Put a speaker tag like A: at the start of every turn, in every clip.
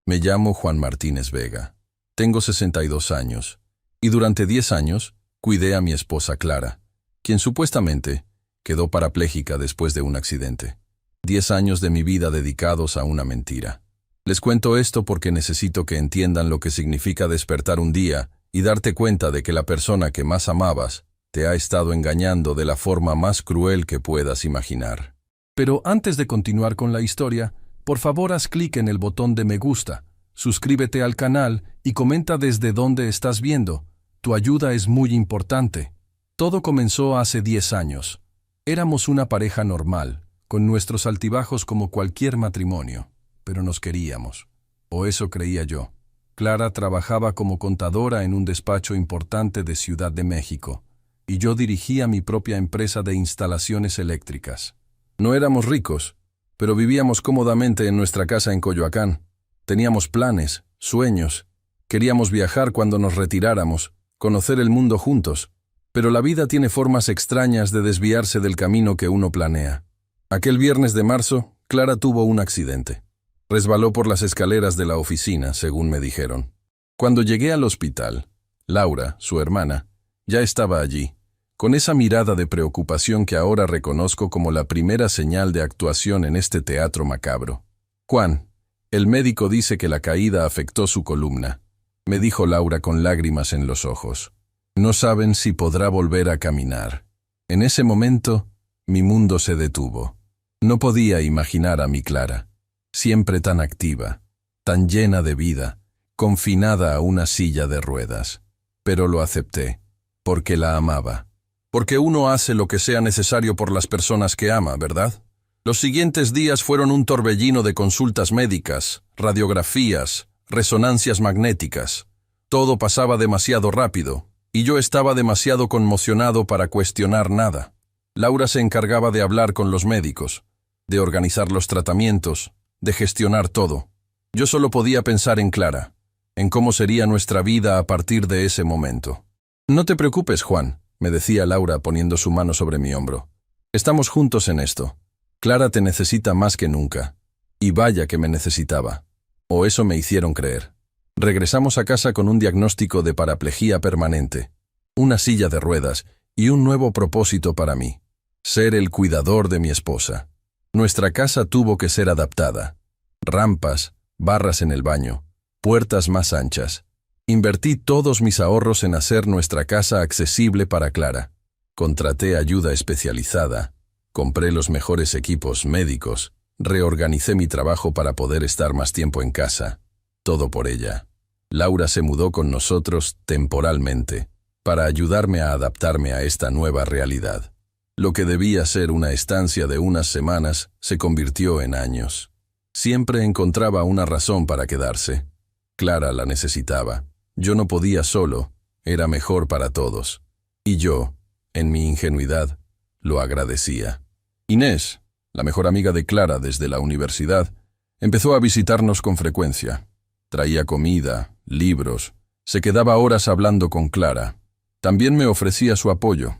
A: Me llamo Juan Martínez Vega. Tengo 62 años, y durante 10 años cuidé a mi esposa Clara, quien supuestamente quedó parapléjica después de un accidente. 10 años de mi vida dedicados a una mentira. Les cuento esto porque necesito que entiendan lo que significa despertar un día y darte cuenta de que la persona que más amabas te ha estado engañando de la forma más cruel que puedas imaginar. Pero antes de continuar con la historia, por favor haz clic en el botón de me gusta, suscríbete al canal y comenta desde dónde estás viendo. Tu ayuda es muy importante. Todo comenzó hace 10 años. Éramos una pareja normal, con nuestros altibajos como cualquier matrimonio, pero nos queríamos. O eso creía yo. Clara trabajaba como contadora en un despacho importante de Ciudad de México, y yo dirigía mi propia empresa de instalaciones eléctricas. No éramos ricos, pero vivíamos cómodamente en nuestra casa en Coyoacán. Teníamos planes, sueños. Queríamos viajar cuando nos retiráramos, conocer el mundo juntos. Pero la vida tiene formas extrañas de desviarse del camino que uno planea. Aquel viernes de marzo, Clara tuvo un accidente. Resbaló por las escaleras de la oficina, según me dijeron. Cuando llegué al hospital, Laura, su hermana, ya estaba allí, con esa mirada de preocupación que ahora reconozco como la primera señal de actuación en este teatro macabro. «Juan, el médico dice que la caída afectó su columna», me dijo Laura con lágrimas en los ojos. «No saben si podrá volver a caminar». En ese momento, mi mundo se detuvo. No podía imaginar a mi Clara, siempre tan activa, tan llena de vida, confinada a una silla de ruedas. Pero lo acepté, porque la amaba. Porque uno hace lo que sea necesario por las personas que ama, ¿verdad? Los siguientes días fueron un torbellino de consultas médicas, radiografías, resonancias magnéticas. Todo pasaba demasiado rápido, y yo estaba demasiado conmocionado para cuestionar nada. Laura se encargaba de hablar con los médicos, de organizar los tratamientos, de gestionar todo. Yo solo podía pensar en Clara, en cómo sería nuestra vida a partir de ese momento. «No te preocupes, Juan», me decía Laura poniendo su mano sobre mi hombro. «Estamos juntos en esto. Clara te necesita más que nunca. Y vaya que me necesitaba. O eso me hicieron creer». Regresamos a casa con un diagnóstico de paraplegia permanente, una silla de ruedas y un nuevo propósito para mí: ser el cuidador de mi esposa. Nuestra casa tuvo que ser adaptada. Rampas, barras en el baño, puertas más anchas. Invertí todos mis ahorros en hacer nuestra casa accesible para Clara. Contraté ayuda especializada, compré los mejores equipos médicos, reorganicé mi trabajo para poder estar más tiempo en casa. Todo por ella. Laura se mudó con nosotros temporalmente, para ayudarme a adaptarme a esta nueva realidad. Lo que debía ser una estancia de unas semanas se convirtió en años. Siempre encontraba una razón para quedarse. Clara la necesitaba. Yo no podía solo, era mejor para todos. Y yo, en mi ingenuidad, lo agradecía. Inés, la mejor amiga de Clara desde la universidad, empezó a visitarnos con frecuencia. Traía comida, libros, se quedaba horas hablando con Clara. También me ofrecía su apoyo.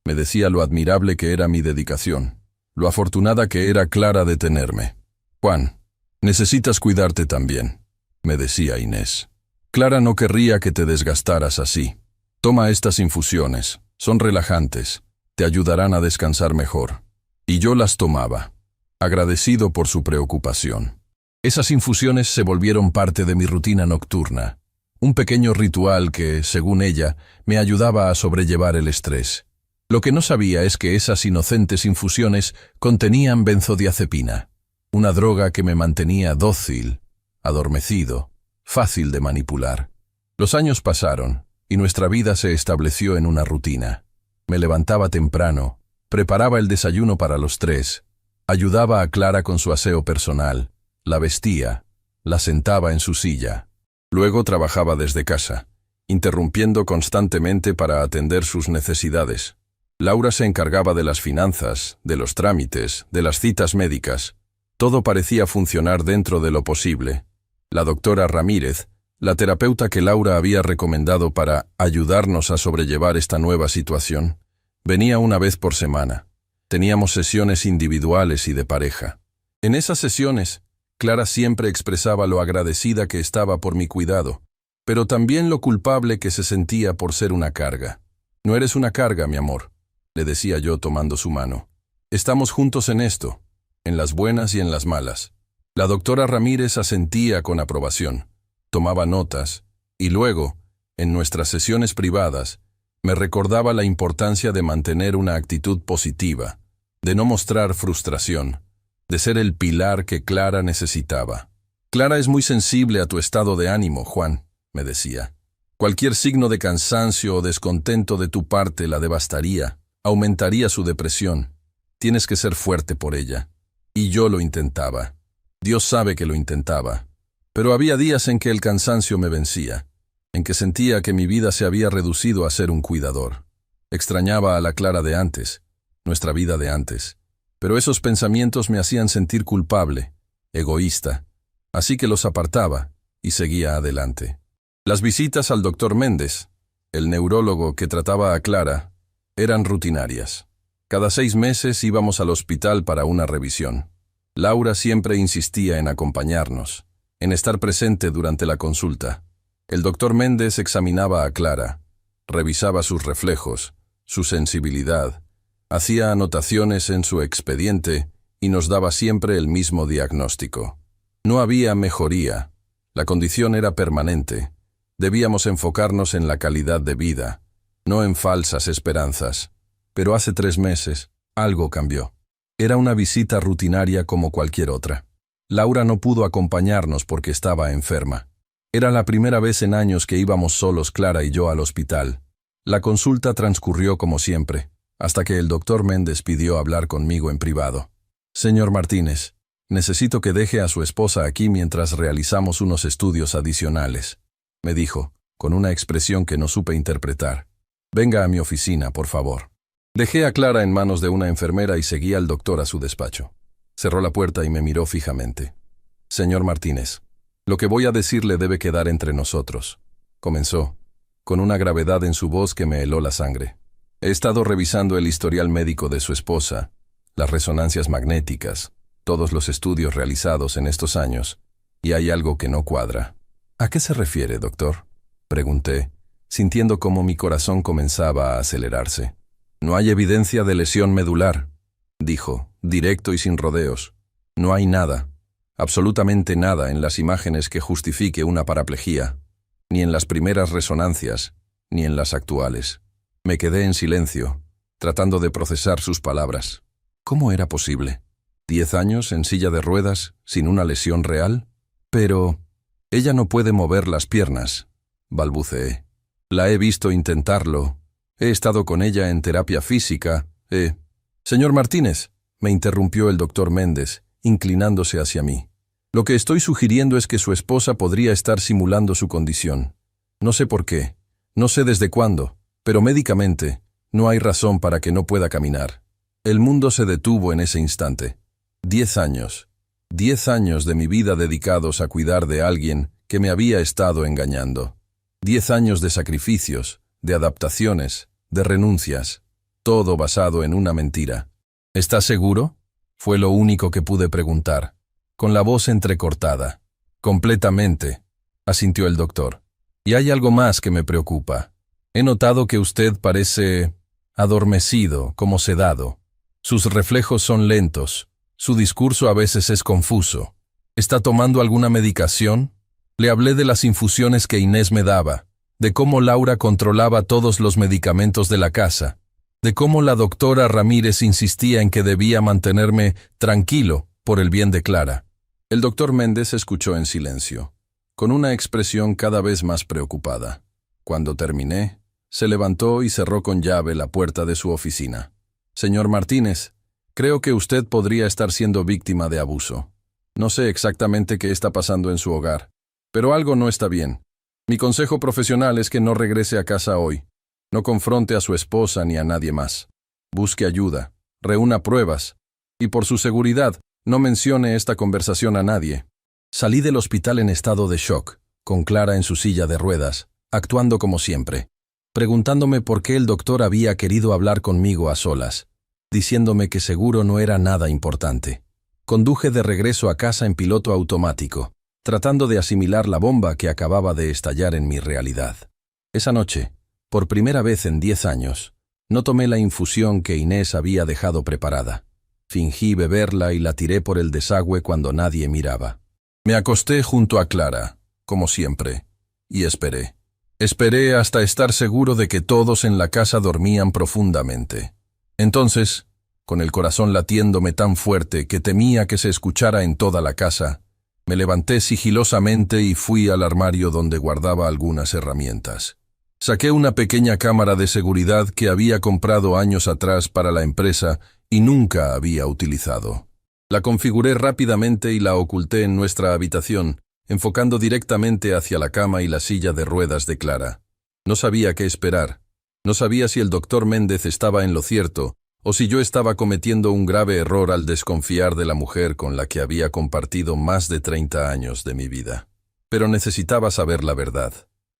A: Me decía lo admirable que era mi dedicación, lo afortunada que era Clara de tenerme. «Juan, necesitas cuidarte también», me decía Inés. «Clara no querría que te desgastaras así. Toma estas infusiones, son relajantes, te ayudarán a descansar mejor». Y yo las tomaba, agradecido por su preocupación. Esas infusiones se volvieron parte de mi rutina nocturna, un pequeño ritual que, según ella, me ayudaba a sobrellevar el estrés. Lo que no sabía es que esas inocentes infusiones contenían benzodiazepina, una droga que me mantenía dócil, adormecido, fácil de manipular. Los años pasaron y nuestra vida se estableció en una rutina. Me levantaba temprano, preparaba el desayuno para los 3, ayudaba a Clara con su aseo personal, la vestía, la sentaba en su silla. Luego trabajaba desde casa, interrumpiendo constantemente para atender sus necesidades. Laura se encargaba de las finanzas, de los trámites, de las citas médicas. Todo parecía funcionar dentro de lo posible. La doctora Ramírez, la terapeuta que Laura había recomendado para ayudarnos a sobrellevar esta nueva situación, venía una vez por semana. Teníamos sesiones individuales y de pareja. En esas sesiones, Clara siempre expresaba lo agradecida que estaba por mi cuidado, pero también lo culpable que se sentía por ser una carga. No eres una carga, mi amor, le decía yo tomando su mano. Estamos juntos en esto, en las buenas y en las malas. La doctora Ramírez asentía con aprobación, tomaba notas, y luego, en nuestras sesiones privadas, me recordaba la importancia de mantener una actitud positiva, de no mostrar frustración, de ser el pilar que Clara necesitaba. Clara es muy sensible a tu estado de ánimo, Juan, me decía. Cualquier signo de cansancio o descontento de tu parte la devastaría, aumentaría su depresión. Tienes que ser fuerte por ella. Y yo lo intentaba. Dios sabe que lo intentaba. Pero había días en que el cansancio me vencía, en que sentía que mi vida se había reducido a ser un cuidador. Extrañaba a la Clara de antes, nuestra vida de antes. Pero esos pensamientos me hacían sentir culpable, egoísta. Así que los apartaba y seguía adelante. Las visitas al doctor Méndez, el neurólogo que trataba a Clara, eran rutinarias. Cada 6 meses íbamos al hospital para una revisión. Laura siempre insistía en acompañarnos, en estar presente durante la consulta. El doctor Méndez examinaba a Clara, revisaba sus reflejos, su sensibilidad, hacía anotaciones en su expediente y nos daba siempre el mismo diagnóstico. No había mejoría, la condición era permanente. Debíamos enfocarnos en la calidad de vida, no en falsas esperanzas. Pero hace 3 meses, algo cambió. Era una visita rutinaria como cualquier otra. Laura no pudo acompañarnos porque estaba enferma. Era la primera vez en años que íbamos solos Clara y yo al hospital. La consulta transcurrió como siempre, hasta que el doctor Méndez pidió hablar conmigo en privado. Señor Martínez, necesito que deje a su esposa aquí mientras realizamos unos estudios adicionales, me dijo, con una expresión que no supe interpretar. Venga a mi oficina, por favor. Dejé a Clara en manos de una enfermera y seguí al doctor a su despacho. Cerró la puerta y me miró fijamente. Señor Martínez, lo que voy a decirle debe quedar entre nosotros, comenzó, con una gravedad en su voz que me heló la sangre. He estado revisando el historial médico de su esposa, las resonancias magnéticas, todos los estudios realizados en estos años, y hay algo que no cuadra. ¿A qué se refiere, doctor?, pregunté, sintiendo cómo mi corazón comenzaba a acelerarse. No hay evidencia de lesión medular, dijo, directo y sin rodeos. No hay nada, absolutamente nada en las imágenes que justifique una paraplejía, ni en las primeras resonancias, ni en las actuales. Me quedé en silencio, tratando de procesar sus palabras. ¿Cómo era posible? 10 años en silla de ruedas, sin una lesión real? Pero ella no puede mover las piernas, balbuceé. La he visto intentarlo. He estado con ella en terapia física. Señor Martínez, me interrumpió el doctor Méndez, inclinándose hacia mí. Lo que estoy sugiriendo es que su esposa podría estar simulando su condición. No sé por qué, no sé desde cuándo, pero médicamente no hay razón para que no pueda caminar. El mundo se detuvo en ese instante. 10 años. 10 años de mi vida dedicados a cuidar de alguien que me había estado engañando. 10 años de sacrificios, de adaptaciones, de renuncias, todo basado en una mentira. ¿Estás seguro?, fue lo único que pude preguntar, con la voz entrecortada. Completamente, asintió el doctor. Y hay algo más que me preocupa. He notado que usted parece adormecido, como sedado. Sus reflejos son lentos, su discurso a veces es confuso. ¿Está tomando alguna medicación? Le hablé de las infusiones que Inés me daba, de cómo Laura controlaba todos los medicamentos de la casa, de cómo la doctora Ramírez insistía en que debía mantenerme tranquilo por el bien de Clara. El doctor Méndez escuchó en silencio, con una expresión cada vez más preocupada. Cuando terminé, se levantó y cerró con llave la puerta de su oficina. Señor Martínez, creo que usted podría estar siendo víctima de abuso. No sé exactamente qué está pasando en su hogar, pero algo no está bien. Mi consejo profesional es que no regrese a casa hoy. No confronte a su esposa ni a nadie más. Busque ayuda, reúna pruebas, y por su seguridad, no mencione esta conversación a nadie. Salí del hospital en estado de shock, con Clara en su silla de ruedas, actuando como siempre, preguntándome por qué el doctor había querido hablar conmigo a solas, diciéndome que seguro no era nada importante. Conduje de regreso a casa en piloto automático, tratando de asimilar la bomba que acababa de estallar en mi realidad. Esa noche, por primera vez en 10 años, no tomé la infusión que Inés había dejado preparada. Fingí beberla y la tiré por el desagüe cuando nadie miraba. Me acosté junto a Clara, como siempre, y esperé. Esperé hasta estar seguro de que todos en la casa dormían profundamente. Entonces, con el corazón latiéndome tan fuerte que temía que se escuchara en toda la casa, me levanté sigilosamente y fui al armario donde guardaba algunas herramientas. Saqué una pequeña cámara de seguridad que había comprado años atrás para la empresa y nunca había utilizado. La configuré rápidamente y la oculté en nuestra habitación, enfocando directamente hacia la cama y la silla de ruedas de Clara. No sabía qué esperar. No sabía si el doctor Méndez estaba en lo cierto, o si yo estaba cometiendo un grave error al desconfiar de la mujer con la que había compartido más de 30 años de mi vida. Pero necesitaba saber la verdad.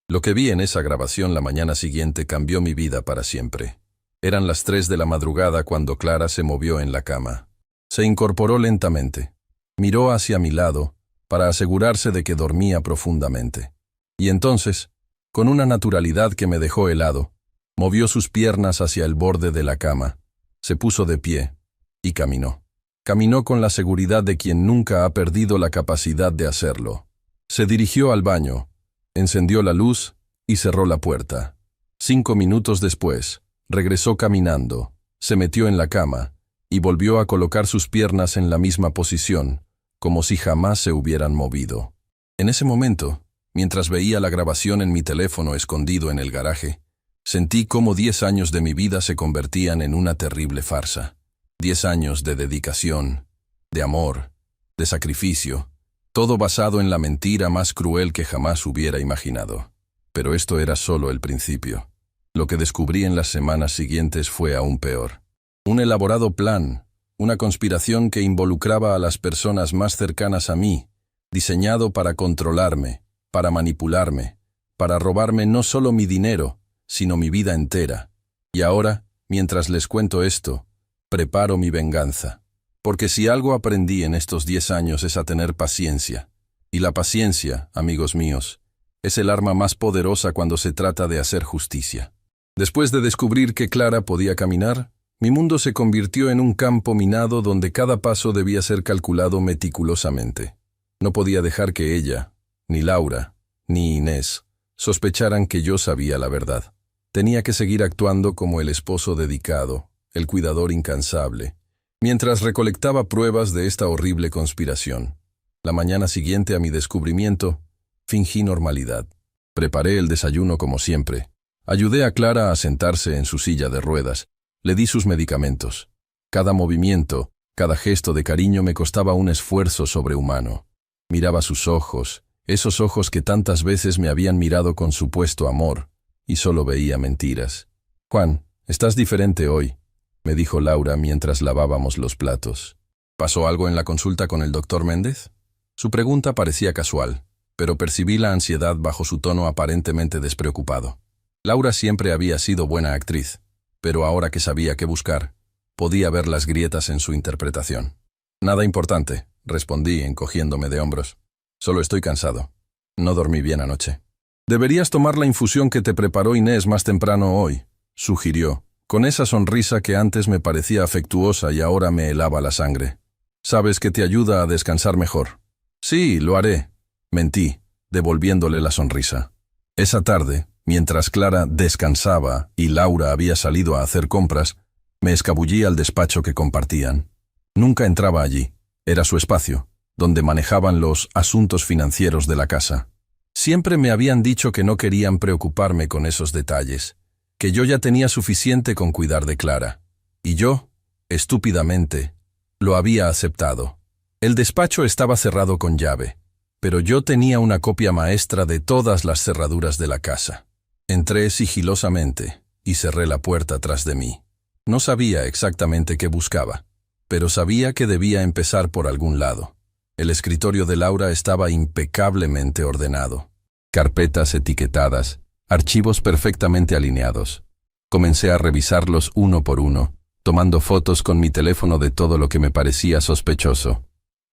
A: Lo que vi en esa grabación la mañana siguiente cambió mi vida para siempre. Eran las 3 de la madrugada cuando Clara se movió en la cama. Se incorporó lentamente. Miró hacia mi lado para asegurarse de que dormía profundamente. Y entonces, con una naturalidad que me dejó helado, movió sus piernas hacia el borde de la cama, se puso de pie y caminó. Caminó con la seguridad de quien nunca ha perdido la capacidad de hacerlo. Se dirigió al baño, encendió la luz y cerró la puerta. 5 minutos después, regresó caminando, se metió en la cama y volvió a colocar sus piernas en la misma posición, como si jamás se hubieran movido. En ese momento, mientras veía la grabación en mi teléfono escondido en el garaje, sentí cómo 10 años de mi vida se convertían en una terrible farsa. 10 años de dedicación, de amor, de sacrificio, todo basado en la mentira más cruel que jamás hubiera imaginado. Pero esto era solo el principio. Lo que descubrí en las semanas siguientes fue aún peor. Un elaborado plan, una conspiración que involucraba a las personas más cercanas a mí, diseñado para controlarme, para manipularme, para robarme no solo mi dinero, sino mi vida entera. Y ahora, mientras les cuento esto, preparo mi venganza. Porque si algo aprendí en estos 10 años es a tener paciencia. Y la paciencia, amigos míos, es el arma más poderosa cuando se trata de hacer justicia. Después de descubrir que Clara podía caminar, mi mundo se convirtió en un campo minado donde cada paso debía ser calculado meticulosamente. No podía dejar que ella, ni Laura, ni Inés, sospecharan que yo sabía la verdad. Tenía que seguir actuando como el esposo dedicado, el cuidador incansable, mientras recolectaba pruebas de esta horrible conspiración. La mañana siguiente a mi descubrimiento, fingí normalidad. Preparé el desayuno como siempre. Ayudé a Clara a sentarse en su silla de ruedas. Le di sus medicamentos. Cada movimiento, cada gesto de cariño me costaba un esfuerzo sobrehumano. Miraba sus ojos, esos ojos que tantas veces me habían mirado con supuesto amor, y solo veía mentiras. «Juan, estás diferente hoy», me dijo Laura mientras lavábamos los platos. «¿Pasó algo en la consulta con el doctor Méndez?» Su pregunta parecía casual, pero percibí la ansiedad bajo su tono aparentemente despreocupado. Laura siempre había sido buena actriz, pero ahora que sabía qué buscar, podía ver las grietas en su interpretación. «Nada importante», respondí encogiéndome de hombros. «Solo estoy cansado. No dormí bien anoche». «Deberías tomar la infusión que te preparó Inés más temprano hoy», sugirió, con esa sonrisa que antes me parecía afectuosa y ahora me helaba la sangre. «Sabes que te ayuda a descansar mejor». «Sí, lo haré», mentí, devolviéndole la sonrisa. Esa tarde, mientras Clara descansaba y Laura había salido a hacer compras, me escabullí al despacho que compartían. Nunca entraba allí. Era su espacio, donde manejaban los asuntos financieros de la casa. Siempre me habían dicho que no querían preocuparme con esos detalles, que yo ya tenía suficiente con cuidar de Clara. Y yo, estúpidamente, lo había aceptado. El despacho estaba cerrado con llave, pero yo tenía una copia maestra de todas las cerraduras de la casa. Entré sigilosamente y cerré la puerta tras de mí. No sabía exactamente qué buscaba, pero sabía que debía empezar por algún lado. El escritorio de Laura estaba impecablemente ordenado. Carpetas etiquetadas, archivos perfectamente alineados. Comencé a revisarlos uno por uno, tomando fotos con mi teléfono de todo lo que me parecía sospechoso.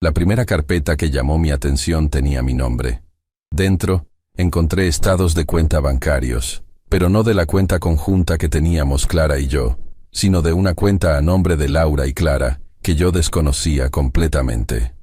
A: La primera carpeta que llamó mi atención tenía mi nombre. Dentro, encontré estados de cuenta bancarios, pero no de la cuenta conjunta que teníamos Clara y yo, sino de una cuenta a nombre de Laura y Clara, que yo desconocía completamente.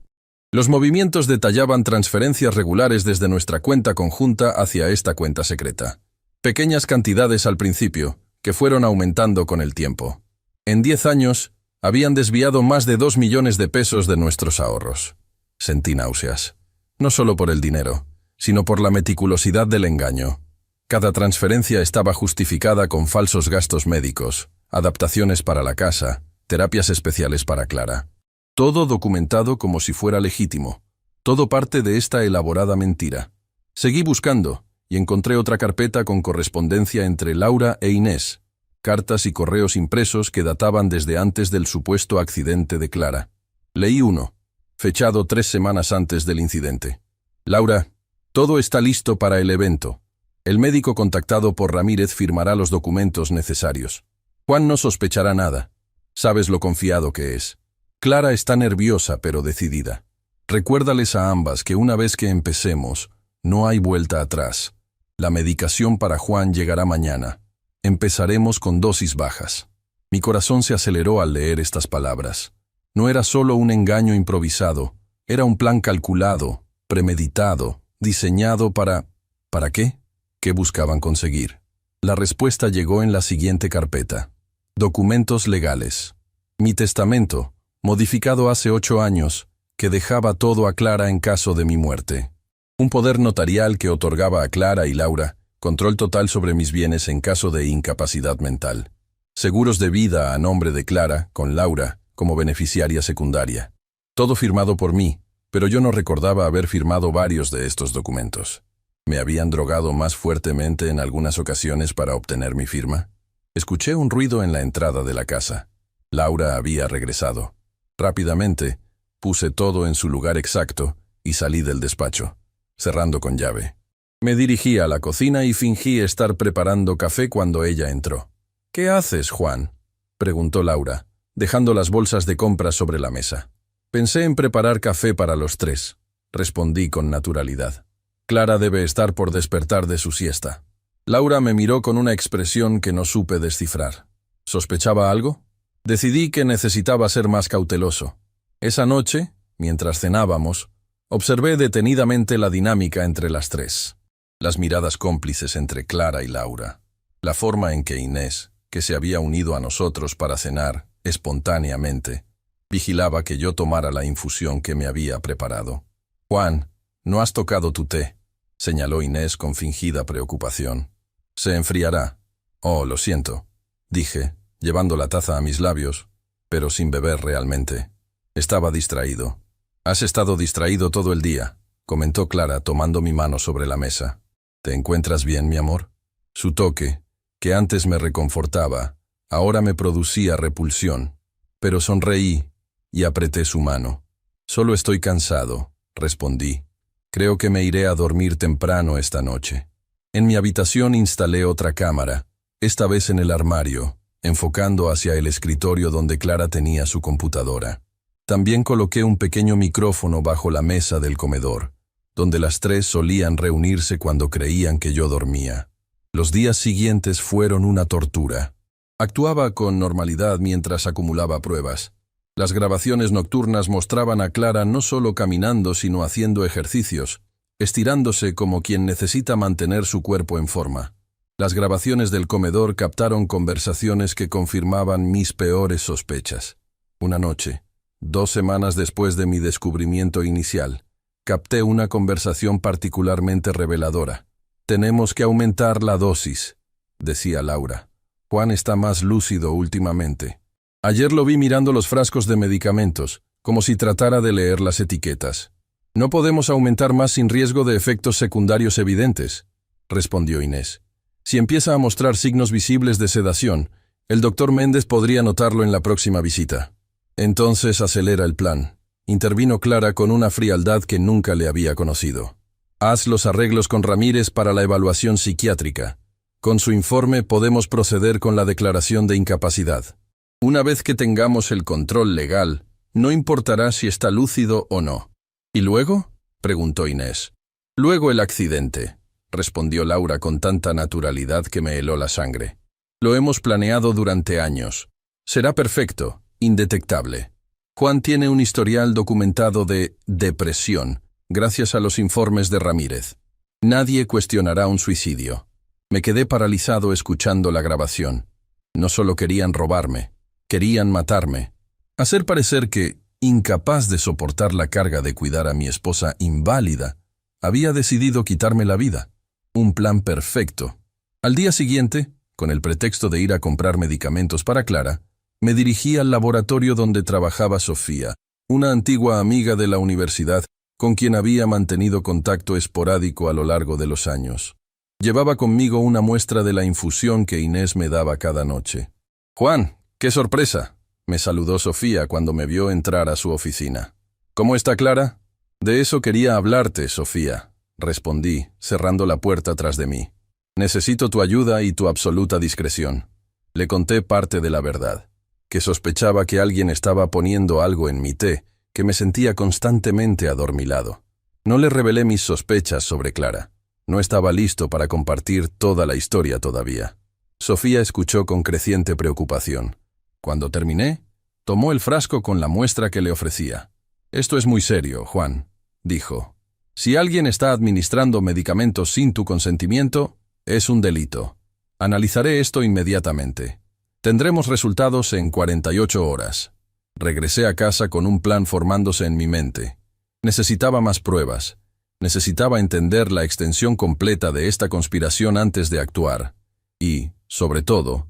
A: Los movimientos detallaban transferencias regulares desde nuestra cuenta conjunta hacia esta cuenta secreta. Pequeñas cantidades al principio, que fueron aumentando con el tiempo. En 10 años, habían desviado más de 2 millones de pesos de nuestros ahorros. Sentí náuseas. No solo por el dinero, sino por la meticulosidad del engaño. Cada transferencia estaba justificada con falsos gastos médicos, adaptaciones para la casa, terapias especiales para Clara. Todo documentado como si fuera legítimo. Todo parte de esta elaborada mentira. Seguí buscando y encontré otra carpeta con correspondencia entre Laura e Inés. Cartas y correos impresos que databan desde antes del supuesto accidente de Clara. Leí uno, fechado 3 semanas antes del incidente. Laura, todo está listo para el evento. El médico contactado por Ramírez firmará los documentos necesarios. Juan no sospechará nada. Sabes lo confiado que es. Clara está nerviosa pero decidida. Recuérdales a ambas que una vez que empecemos, no hay vuelta atrás. La medicación para Juan llegará mañana. Empezaremos con dosis bajas. Mi corazón se aceleró al leer estas palabras. No era solo un engaño improvisado, era un plan calculado, premeditado, diseñado para... ¿Para qué? ¿Qué buscaban conseguir? La respuesta llegó en la siguiente carpeta. Documentos legales. Mi testamento, modificado hace 8 años, que dejaba todo a Clara en caso de mi muerte. Un poder notarial que otorgaba a Clara y Laura control total sobre mis bienes en caso de incapacidad mental. Seguros de vida a nombre de Clara, con Laura como beneficiaria secundaria. Todo firmado por mí, pero yo no recordaba haber firmado varios de estos documentos. ¿Me habían drogado más fuertemente en algunas ocasiones para obtener mi firma? Escuché un ruido en la entrada de la casa. Laura había regresado. Rápidamente, puse todo en su lugar exacto y salí del despacho, cerrando con llave. Me dirigí a la cocina y fingí estar preparando café cuando ella entró. «¿Qué haces, Juan?», preguntó Laura, dejando las bolsas de compras sobre la mesa. «Pensé en preparar café para los 3», respondí con naturalidad. «Clara debe estar por despertar de su siesta». Laura me miró con una expresión que no supe descifrar. ¿Sospechaba algo? Decidí que necesitaba ser más cauteloso. Esa noche, mientras cenábamos, observé detenidamente la dinámica entre las 3. Las miradas cómplices entre Clara y Laura. La forma en que Inés, que se había unido a nosotros para cenar, espontáneamente, vigilaba que yo tomara la infusión que me había preparado. «Juan, no has tocado tu té», señaló Inés con fingida preocupación. «Se enfriará». «Oh, lo siento», dije, llevando la taza a mis labios, pero sin beber realmente. Estaba distraído. «Has estado distraído todo el día», comentó Clara tomando mi mano sobre la mesa. «¿Te encuentras bien, mi amor?». Su toque, que antes me reconfortaba, ahora me producía repulsión, pero sonreí y apreté su mano. «Solo estoy cansado», respondí. «Creo que me iré a dormir temprano esta noche». En mi habitación instalé otra cámara, esta vez en el armario, enfocando hacia el escritorio donde Clara tenía su computadora. También coloqué un pequeño micrófono bajo la mesa del comedor, donde las 3 solían reunirse cuando creían que yo dormía. Los días siguientes fueron una tortura. Actuaba con normalidad mientras acumulaba pruebas. Las grabaciones nocturnas mostraban a Clara no solo caminando sino haciendo ejercicios, estirándose como quien necesita mantener su cuerpo en forma. Las grabaciones del comedor captaron conversaciones que confirmaban mis peores sospechas. Una noche, 2 semanas después de mi descubrimiento inicial, capté una conversación particularmente reveladora. «Tenemos que aumentar la dosis», decía Laura. «Juan está más lúcido últimamente. Ayer lo vi mirando los frascos de medicamentos, como si tratara de leer las etiquetas. No podemos aumentar más sin riesgo de efectos secundarios evidentes», respondió Inés. «Si empieza a mostrar signos visibles de sedación, el doctor Méndez podría notarlo en la próxima visita». «Entonces acelera el plan», intervino Clara con una frialdad que nunca le había conocido. «Haz los arreglos con Ramírez para la evaluación psiquiátrica. Con su informe podemos proceder con la declaración de incapacidad. Una vez que tengamos el control legal, No importará si está lúcido o no. ¿Y luego?, preguntó Inés. Luego el accidente, respondió Laura con tanta naturalidad que me heló la sangre. Lo hemos planeado durante años. Será perfecto, indetectable. Juan tiene un historial documentado de depresión, gracias a los informes de Ramírez. Nadie cuestionará un suicidio. Me quedé paralizado escuchando la grabación. No solo querían robarme, querían matarme. Hacer parecer que, incapaz de soportar la carga de cuidar a mi esposa inválida, había decidido quitarme la vida. Un plan perfecto. Al día siguiente, con el pretexto de ir a comprar medicamentos para Clara, me dirigí al laboratorio donde trabajaba Sofía, una antigua amiga de la universidad con quien había mantenido contacto esporádico a lo largo de los años. Llevaba conmigo una muestra de la infusión que Inés me daba cada noche. «Juan, qué sorpresa», me saludó Sofía cuando me vio entrar a su oficina. «¿Cómo está Clara?» «De eso quería hablarte, Sofía», respondí, cerrando la puerta tras de mí. «Necesito tu ayuda y tu absoluta discreción». Le conté parte de la verdad, que sospechaba que alguien estaba poniendo algo en mi té, que me sentía constantemente adormilado. No le revelé mis sospechas sobre Clara. No estaba listo para compartir toda la historia todavía. Sofía escuchó con creciente preocupación. Cuando terminé, tomó el frasco con la muestra que le ofrecía. «Esto es muy serio, Juan», dijo. «Si alguien está administrando medicamentos sin tu consentimiento, es un delito. Analizaré esto inmediatamente. Tendremos resultados en 48 horas». Regresé a casa con un plan formándose en mi mente. Necesitaba más pruebas. Necesitaba entender la extensión completa de esta conspiración antes de actuar. Y, sobre todo,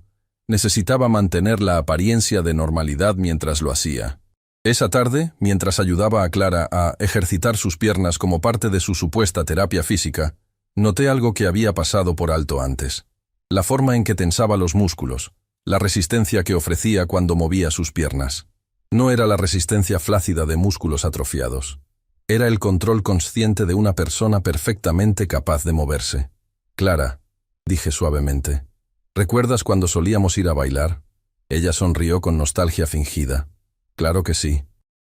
A: necesitaba mantener la apariencia de normalidad mientras lo hacía. Esa tarde, mientras ayudaba a Clara a ejercitar sus piernas como parte de su supuesta terapia física, noté algo que había pasado por alto antes. La forma en que tensaba los músculos, la resistencia que ofrecía cuando movía sus piernas. No era la resistencia flácida de músculos atrofiados. Era el control consciente de una persona perfectamente capaz de moverse. «Clara», dije suavemente, «¿recuerdas cuando solíamos ir a bailar?» Ella sonrió con nostalgia fingida. «Claro que sí.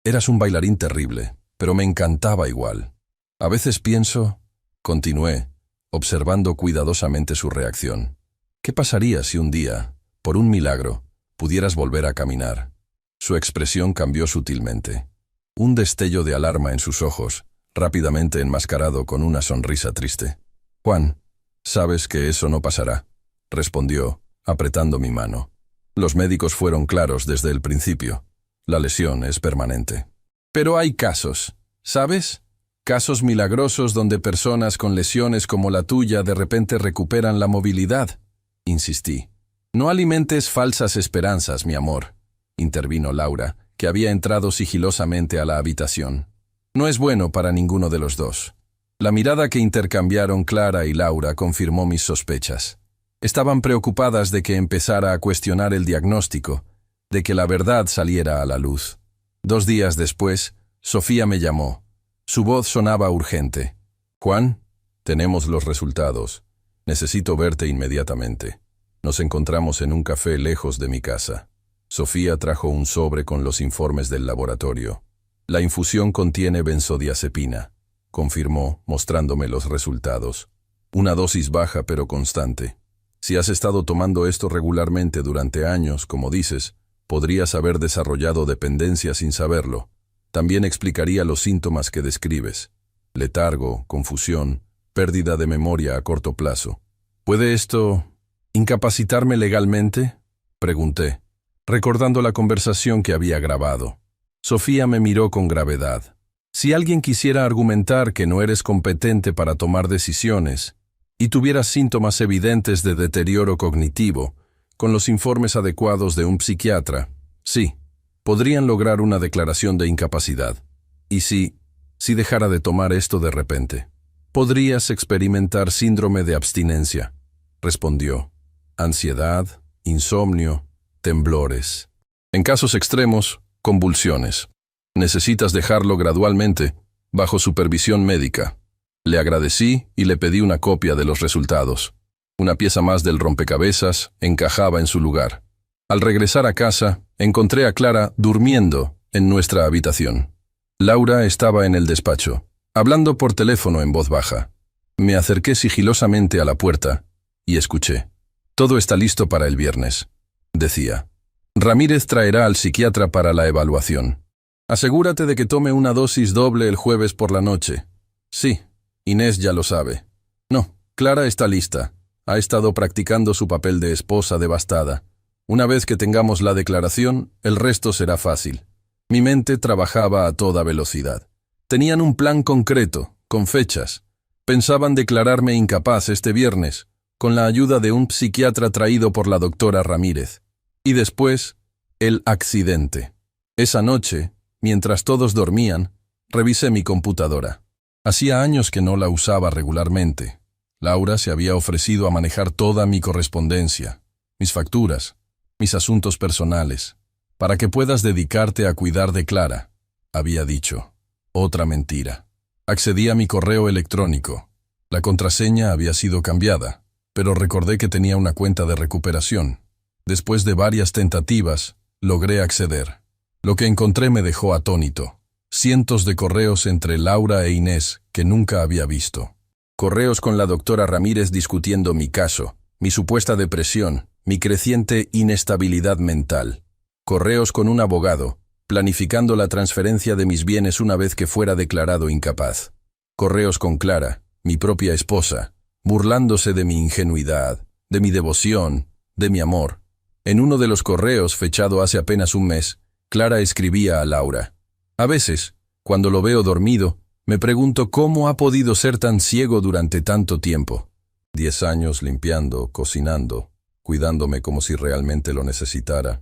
A: Eras un bailarín terrible, pero me encantaba igual. A veces pienso», continué, observando cuidadosamente su reacción, «¿qué pasaría si un día, por un milagro, pudieras volver a caminar?» Su expresión cambió sutilmente. Un destello de alarma en sus ojos, rápidamente enmascarado con una sonrisa triste. «Juan, sabes que eso no pasará», respondió, apretando mi mano. «Los médicos fueron claros desde el principio. La lesión es permanente». «Pero hay casos, ¿sabes? Casos milagrosos donde personas con lesiones como la tuya de repente recuperan la movilidad», insistí. «No alimentes falsas esperanzas, mi amor», intervino Laura, que había entrado sigilosamente a la habitación. «No es bueno para ninguno de los dos». La mirada que intercambiaron Clara y Laura confirmó mis sospechas. Estaban preocupadas de que empezara a cuestionar el diagnóstico, de que la verdad saliera a la luz. 2 días después, Sofía me llamó. Su voz sonaba urgente. «Juan, tenemos los resultados. Necesito verte inmediatamente. Nos encontramos en un café lejos de mi casa». Sofía trajo un sobre con los informes del laboratorio. «La infusión contiene benzodiazepina», confirmó, mostrándome los resultados. «Una dosis baja pero constante. Si has estado tomando esto regularmente durante años, como dices, podrías haber desarrollado dependencia sin saberlo. También explicaría los síntomas que describes: letargo, confusión, pérdida de memoria a corto plazo. ¿Puede esto incapacitarme legalmente?», pregunté, recordando la conversación que había grabado. Sofía me miró con gravedad. «Si alguien quisiera argumentar que no eres competente para tomar decisiones y tuvieras síntomas evidentes de deterioro cognitivo, con los informes adecuados de un psiquiatra, sí, podrían lograr una declaración de incapacidad. Y si dejara de tomar esto de repente, podrías experimentar síndrome de abstinencia», respondió. «Ansiedad, insomnio, temblores. En casos extremos, convulsiones. Necesitas dejarlo gradualmente, bajo supervisión médica». Le agradecí y le pedí una copia de los resultados. Una pieza más del rompecabezas encajaba en su lugar. Al regresar a casa, encontré a Clara durmiendo en nuestra habitación. Laura estaba en el despacho, hablando por teléfono en voz baja. Me acerqué sigilosamente a la puerta y escuché. Todo está listo para el viernes, decía. Ramírez traerá al psiquiatra para la evaluación. Asegúrate de que tome una dosis doble el jueves por la noche. Sí, Inés ya lo sabe. No, Clara está lista. Ha estado practicando su papel de esposa devastada. Una vez que tengamos la declaración, el resto será fácil. Mi mente trabajaba a toda velocidad. Tenían un plan concreto, con fechas. Pensaban declararme incapaz este viernes, con la ayuda de un psiquiatra traído por la doctora Ramírez. Y después, el accidente. Esa noche, mientras todos dormían, revisé mi computadora. Hacía años que no la usaba regularmente. Laura se había ofrecido a manejar toda mi correspondencia, mis facturas, mis asuntos personales, para que puedas dedicarte a cuidar de Clara, había dicho. Otra mentira. Accedí a mi correo electrónico. La contraseña había sido cambiada, pero recordé que tenía una cuenta de recuperación. Después de varias tentativas, logré acceder. Lo que encontré me dejó atónito. Cientos de correos entre Laura e Inés que nunca había visto. Correos con la doctora Ramírez discutiendo mi caso, mi supuesta depresión, mi creciente inestabilidad mental. Correos con un abogado, planificando la transferencia de mis bienes una vez que fuera declarado incapaz. Correos con Clara, mi propia esposa, burlándose de mi ingenuidad, de mi devoción, de mi amor. En uno de los correos, fechado hace apenas un mes, Clara escribía a Laura. A veces, cuando lo veo dormido, me pregunto cómo ha podido ser tan ciego durante tanto tiempo. 10 años limpiando, cocinando, cuidándome como si realmente lo necesitara.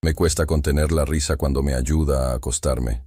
A: Me cuesta contener la risa cuando me ayuda a acostarme.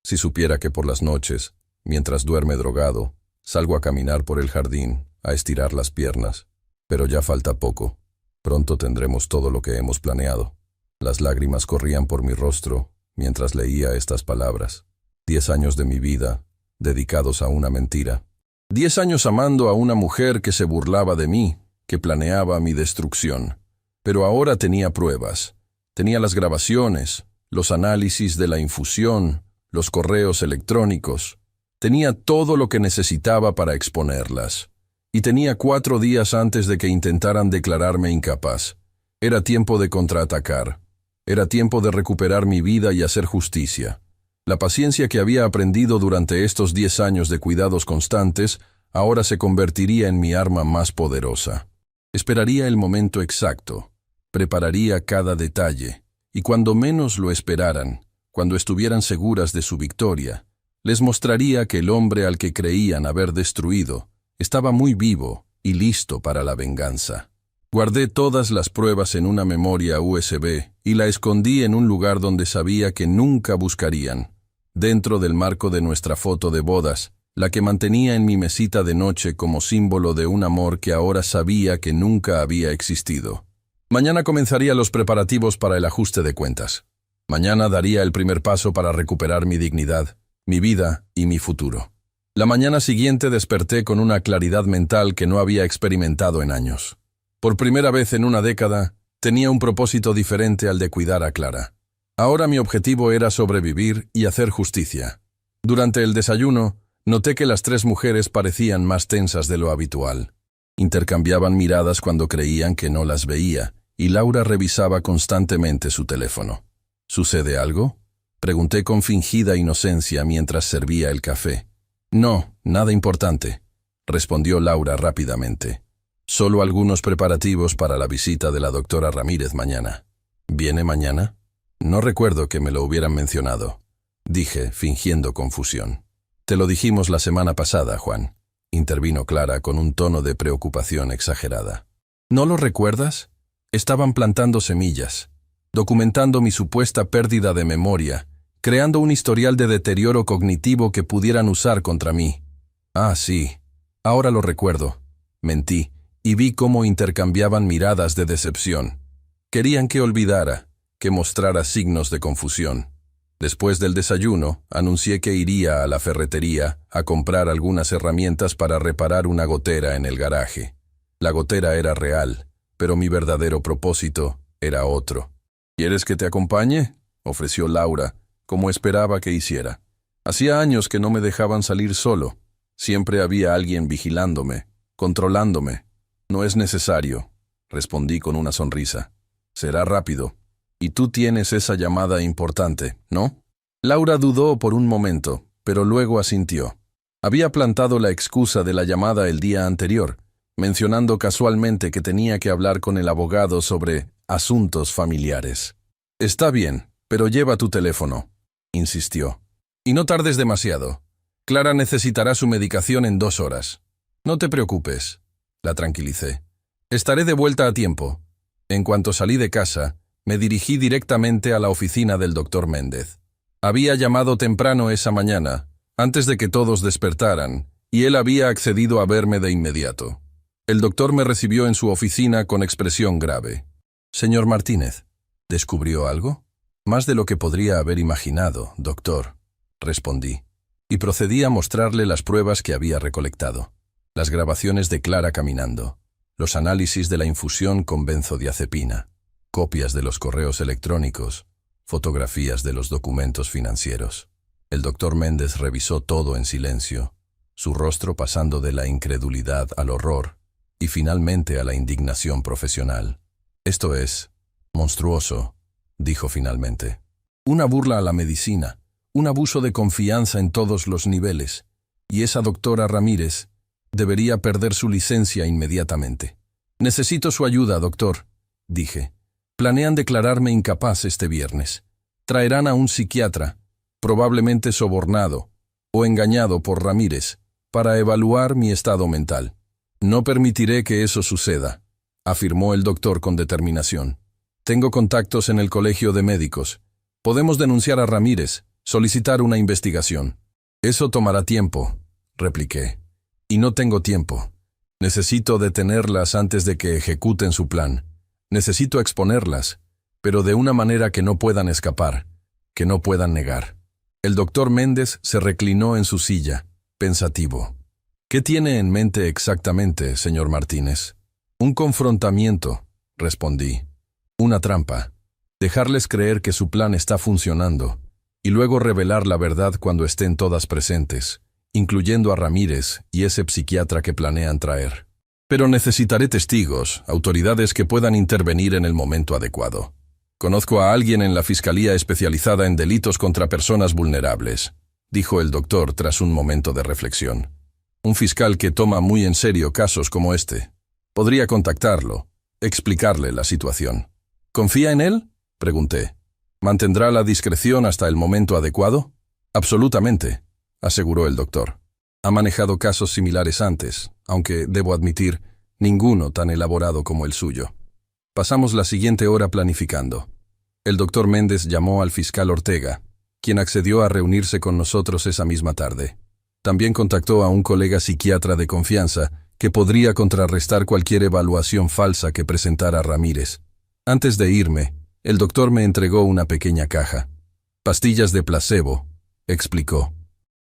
A: Si supiera que por las noches, mientras duerme drogado, salgo a caminar por el jardín, a estirar las piernas. Pero ya falta poco. Pronto tendremos todo lo que hemos planeado. Las lágrimas corrían por mi rostro mientras leía estas palabras. 10 años de mi vida, dedicados a una mentira. 10 años amando a una mujer que se burlaba de mí, que planeaba mi destrucción. Pero ahora tenía pruebas. Tenía las grabaciones, los análisis de la infusión, los correos electrónicos. Tenía todo lo que necesitaba para exponerlas. Y tenía 4 días antes de que intentaran declararme incapaz. Era tiempo de contraatacar. Era tiempo de recuperar mi vida y hacer justicia. La paciencia que había aprendido durante estos 10 años de cuidados constantes ahora se convertiría en mi arma más poderosa. Esperaría el momento exacto. Prepararía cada detalle, y cuando menos lo esperaran, cuando estuvieran seguras de su victoria, les mostraría que el hombre al que creían haber destruido estaba muy vivo y listo para la venganza. Guardé todas las pruebas en una memoria USB y la escondí en un lugar donde sabía que nunca buscarían, dentro del marco de nuestra foto de bodas, la que mantenía en mi mesita de noche como símbolo de un amor que ahora sabía que nunca había existido. Mañana comenzaría los preparativos para el ajuste de cuentas. Mañana daría el primer paso para recuperar mi dignidad, mi vida y mi futuro. La mañana siguiente desperté con una claridad mental que no había experimentado en años. Por primera vez en una década, tenía un propósito diferente al de cuidar a Clara. Ahora mi objetivo era sobrevivir y hacer justicia. Durante el desayuno, noté que las 3 mujeres parecían más tensas de lo habitual. Intercambiaban miradas cuando creían que no las veía, y Laura revisaba constantemente su teléfono. ¿Sucede algo?, pregunté con fingida inocencia mientras servía el café. No, nada importante, respondió Laura rápidamente. Solo algunos preparativos para la visita de la doctora Ramírez mañana. ¿Viene mañana? No recuerdo que me lo hubieran mencionado, dije, fingiendo confusión. Te lo dijimos la semana pasada, Juan, intervino Clara con un tono de preocupación exagerada. ¿No lo recuerdas? Estaban plantando semillas, documentando mi supuesta pérdida de memoria, creando un historial de deterioro cognitivo que pudieran usar contra mí. Ah, sí, ahora lo recuerdo. Mentí, y vi cómo intercambiaban miradas de decepción. Querían que olvidara, que mostrara signos de confusión. Después del desayuno, anuncié que iría a la ferretería a comprar algunas herramientas para reparar una gotera en el garaje. La gotera era real, pero mi verdadero propósito era otro. ¿Quieres que te acompañe?, ofreció Laura, como esperaba que hiciera. Hacía años que no me dejaban salir solo. Siempre había alguien vigilándome, controlándome. No es necesario, respondí con una sonrisa. Será rápido. Y tú tienes esa llamada importante, ¿no? Laura dudó por un momento, pero luego asintió. Había plantado la excusa de la llamada el día anterior, mencionando casualmente que tenía que hablar con el abogado sobre asuntos familiares. Está bien, pero lleva tu teléfono, insistió. Y no tardes demasiado. Clara necesitará su medicación en 2 horas. No te preocupes, la tranquilicé. Estaré de vuelta a tiempo. En cuanto salí de casa, me dirigí directamente a la oficina del doctor Méndez. Había llamado temprano esa mañana, antes de que todos despertaran, y él había accedido a verme de inmediato. El doctor me recibió en su oficina con expresión grave. Señor Martínez, ¿descubrió algo? Más de lo que podría haber imaginado, doctor, respondí, y procedí a mostrarle las pruebas que había recolectado. Las grabaciones de Clara caminando, los análisis de la infusión con benzodiazepina, copias de los correos electrónicos, fotografías de los documentos financieros. El doctor Méndez revisó todo en silencio, su rostro pasando de la incredulidad al horror y finalmente a la indignación profesional. Esto es monstruoso, dijo finalmente. Una burla a la medicina, un abuso de confianza en todos los niveles, y esa doctora Ramírez debería perder su licencia inmediatamente. Necesito su ayuda, doctor, dije. Planean declararme incapaz este viernes. Traerán a un psiquiatra, probablemente sobornado o engañado por Ramírez, para evaluar mi estado mental. No permitiré que eso suceda, afirmó el doctor con determinación. Tengo contactos en el colegio de médicos. Podemos denunciar a Ramírez, solicitar una investigación. Eso tomará tiempo, repliqué. Y no tengo tiempo. Necesito detenerlas antes de que ejecuten su plan. Necesito exponerlas, pero de una manera que no puedan escapar, que no puedan negar. El doctor Méndez se reclinó en su silla, pensativo. ¿Qué tiene en mente exactamente, señor Martínez? Un confrontamiento, respondí. Una trampa. Dejarles creer que su plan está funcionando, y luego revelar la verdad cuando estén todas presentes, incluyendo a Ramírez y ese psiquiatra que planean traer. Pero necesitaré testigos, autoridades que puedan intervenir en el momento adecuado. Conozco a alguien en la Fiscalía especializada en delitos contra personas vulnerables, dijo el doctor tras un momento de reflexión. Un fiscal que toma muy en serio casos como este. Podría contactarlo, explicarle la situación. ¿Confía en él?, pregunté. ¿Mantendrá la discreción hasta el momento adecuado? Absolutamente, aseguró el doctor. Ha manejado casos similares antes, aunque, debo admitir, ninguno tan elaborado como el suyo. Pasamos la siguiente hora planificando. El doctor Méndez llamó al fiscal Ortega, quien accedió a reunirse con nosotros esa misma tarde. También contactó a un colega psiquiatra de confianza que podría contrarrestar cualquier evaluación falsa que presentara Ramírez. Antes de irme, el doctor me entregó una pequeña caja. Pastillas de placebo, explicó.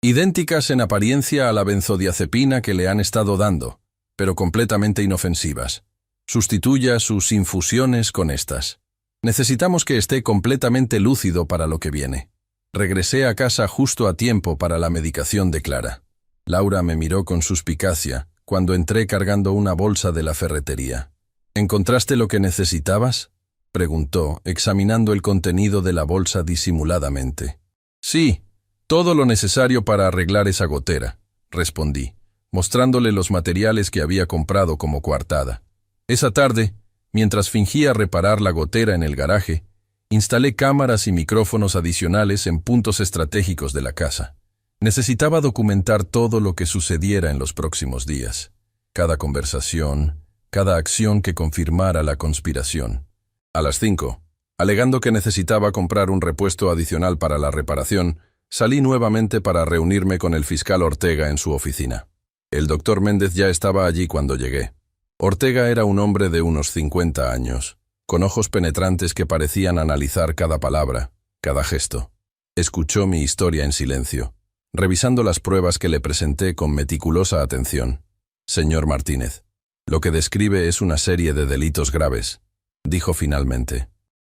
A: Idénticas en apariencia a la benzodiazepina que le han estado dando, pero completamente inofensivas. Sustituya sus infusiones con estas. Necesitamos que esté completamente lúcido para lo que viene. Regresé a casa justo a tiempo para la medicación de Clara. Laura me miró con suspicacia cuando entré cargando una bolsa de la ferretería. ¿Encontraste lo que necesitabas?, preguntó, examinando el contenido de la bolsa disimuladamente. Sí, todo lo necesario para arreglar esa gotera, respondí, mostrándole los materiales que había comprado como coartada. Esa tarde, mientras fingía reparar la gotera en el garaje, instalé cámaras y micrófonos adicionales en puntos estratégicos de la casa. Necesitaba documentar todo lo que sucediera en los próximos días. Cada conversación, cada acción que confirmara la conspiración. A las 5, alegando que necesitaba comprar un repuesto adicional para la reparación, salí nuevamente para reunirme con el fiscal Ortega en su oficina. El doctor Méndez ya estaba allí cuando llegué. Ortega era un hombre de unos 50 años, con ojos penetrantes que parecían analizar cada palabra, cada gesto. Escuchó mi historia en silencio, revisando las pruebas que le presenté con meticulosa atención. Señor Martínez, lo que describe es una serie de delitos graves, dijo finalmente.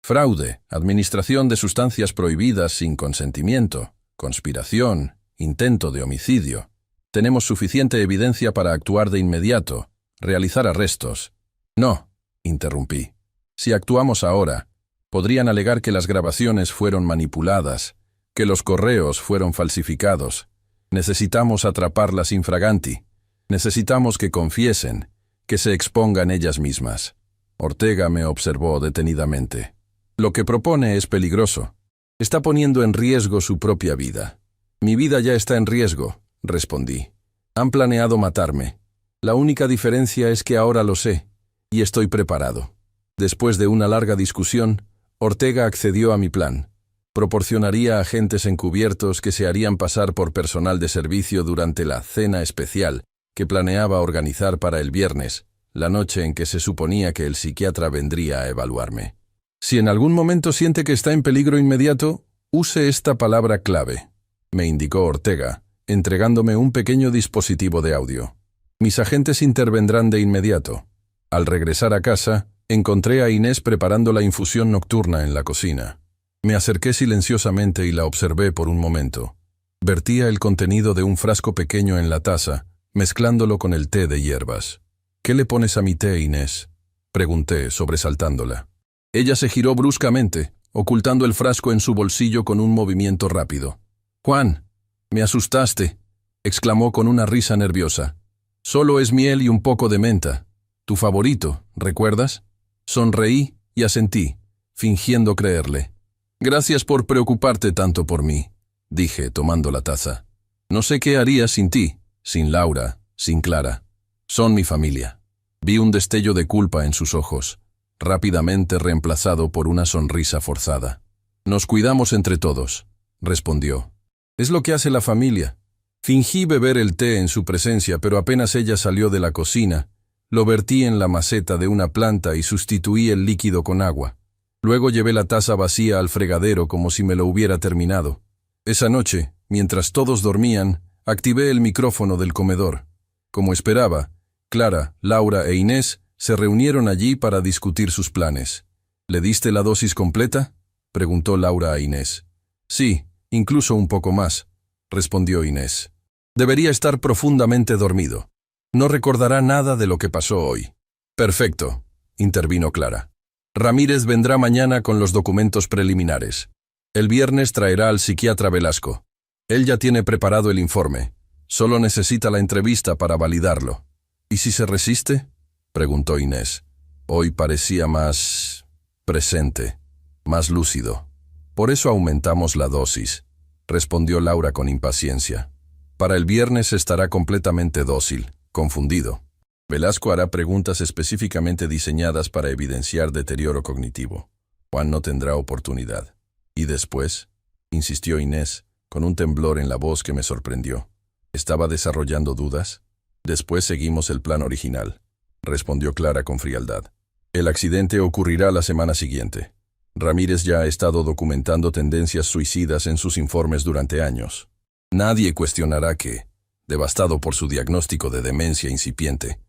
A: Fraude, administración de sustancias prohibidas sin consentimiento, conspiración, intento de homicidio. Tenemos suficiente evidencia para actuar de inmediato, realizar arrestos. No, interrumpí. Si actuamos ahora, podrían alegar que las grabaciones fueron manipuladas, que los correos fueron falsificados. Necesitamos atraparlas infraganti. Necesitamos que confiesen, que se expongan ellas mismas. Ortega me observó detenidamente. Lo que propone es peligroso. Está poniendo en riesgo su propia vida. Mi vida ya está en riesgo, respondí. Han planeado matarme. La única diferencia es que ahora lo sé, y estoy preparado. Después de una larga discusión, Ortega accedió a mi plan. Proporcionaría agentes encubiertos que se harían pasar por personal de servicio durante la cena especial que planeaba organizar para el viernes, la noche en que se suponía que el psiquiatra vendría a evaluarme. Si en algún momento siente que está en peligro inmediato, use esta palabra clave, me indicó Ortega, entregándome un pequeño dispositivo de audio. Mis agentes intervendrán de inmediato. Al regresar a casa, encontré a Inés preparando la infusión nocturna en la cocina. Me acerqué silenciosamente y la observé por un momento. Vertía el contenido de un frasco pequeño en la taza, mezclándolo con el té de hierbas. ¿Qué le pones a mi té, Inés?, pregunté, sobresaltándola. Ella se giró bruscamente, ocultando el frasco en su bolsillo con un movimiento rápido. «Juan, me asustaste», exclamó con una risa nerviosa. «Solo es miel y un poco de menta. Tu favorito, ¿recuerdas?» Sonreí y asentí, fingiendo creerle. «Gracias por preocuparte tanto por mí», dije, tomando la taza. «No sé qué haría sin ti, sin Laura, sin Clara. Son mi familia». Vi un destello de culpa en sus ojos, rápidamente reemplazado por una sonrisa forzada. «Nos cuidamos entre todos», respondió. «Es lo que hace la familia». Fingí beber el té en su presencia, pero apenas ella salió de la cocina, lo vertí en la maceta de una planta y sustituí el líquido con agua. Luego llevé la taza vacía al fregadero como si me lo hubiera terminado. Esa noche, mientras todos dormían, activé el micrófono del comedor. Como esperaba, Clara, Laura e Inés se reunieron allí para discutir sus planes. «¿Le diste la dosis completa?», preguntó Laura a Inés. «Sí, incluso un poco más», respondió Inés. «Debería estar profundamente dormido. No recordará nada de lo que pasó hoy». «Perfecto», intervino Clara. «Ramírez vendrá mañana con los documentos preliminares. El viernes traerá al psiquiatra Velasco. Él ya tiene preparado el informe. Solo necesita la entrevista para validarlo». «¿Y si se resiste?», preguntó Inés. Hoy parecía más presente, más lúcido. «Por eso aumentamos la dosis», respondió Laura con impaciencia. «Para el viernes estará completamente dócil, confundido. Velasco hará preguntas específicamente diseñadas para evidenciar deterioro cognitivo. Juan no tendrá oportunidad». «¿Y después?», insistió Inés, con un temblor en la voz que me sorprendió. ¿Estaba desarrollando dudas? «Después seguimos el plan original», respondió Clara con frialdad. «El accidente ocurrirá la semana siguiente. Ramírez ya ha estado documentando tendencias suicidas en sus informes durante años. Nadie cuestionará que, devastado por su diagnóstico de demencia incipiente,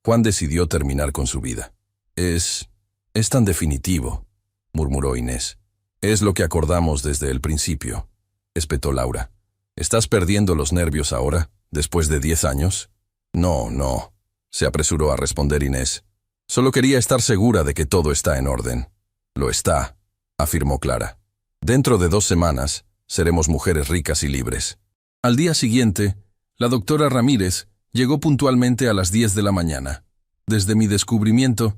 A: Juan decidió terminar con su vida. Es tan definitivo», murmuró Inés. «Es lo que acordamos desde el principio», espetó Laura. «¿Estás perdiendo los nervios ahora, después de 10 años?» No, se apresuró a responder Inés. «Solo quería estar segura de que todo está en orden». «Lo está», afirmó Clara. «Dentro de 2 semanas, seremos mujeres ricas y libres». Al día siguiente, la doctora Ramírez llegó puntualmente a las 10 de la mañana. Desde mi descubrimiento,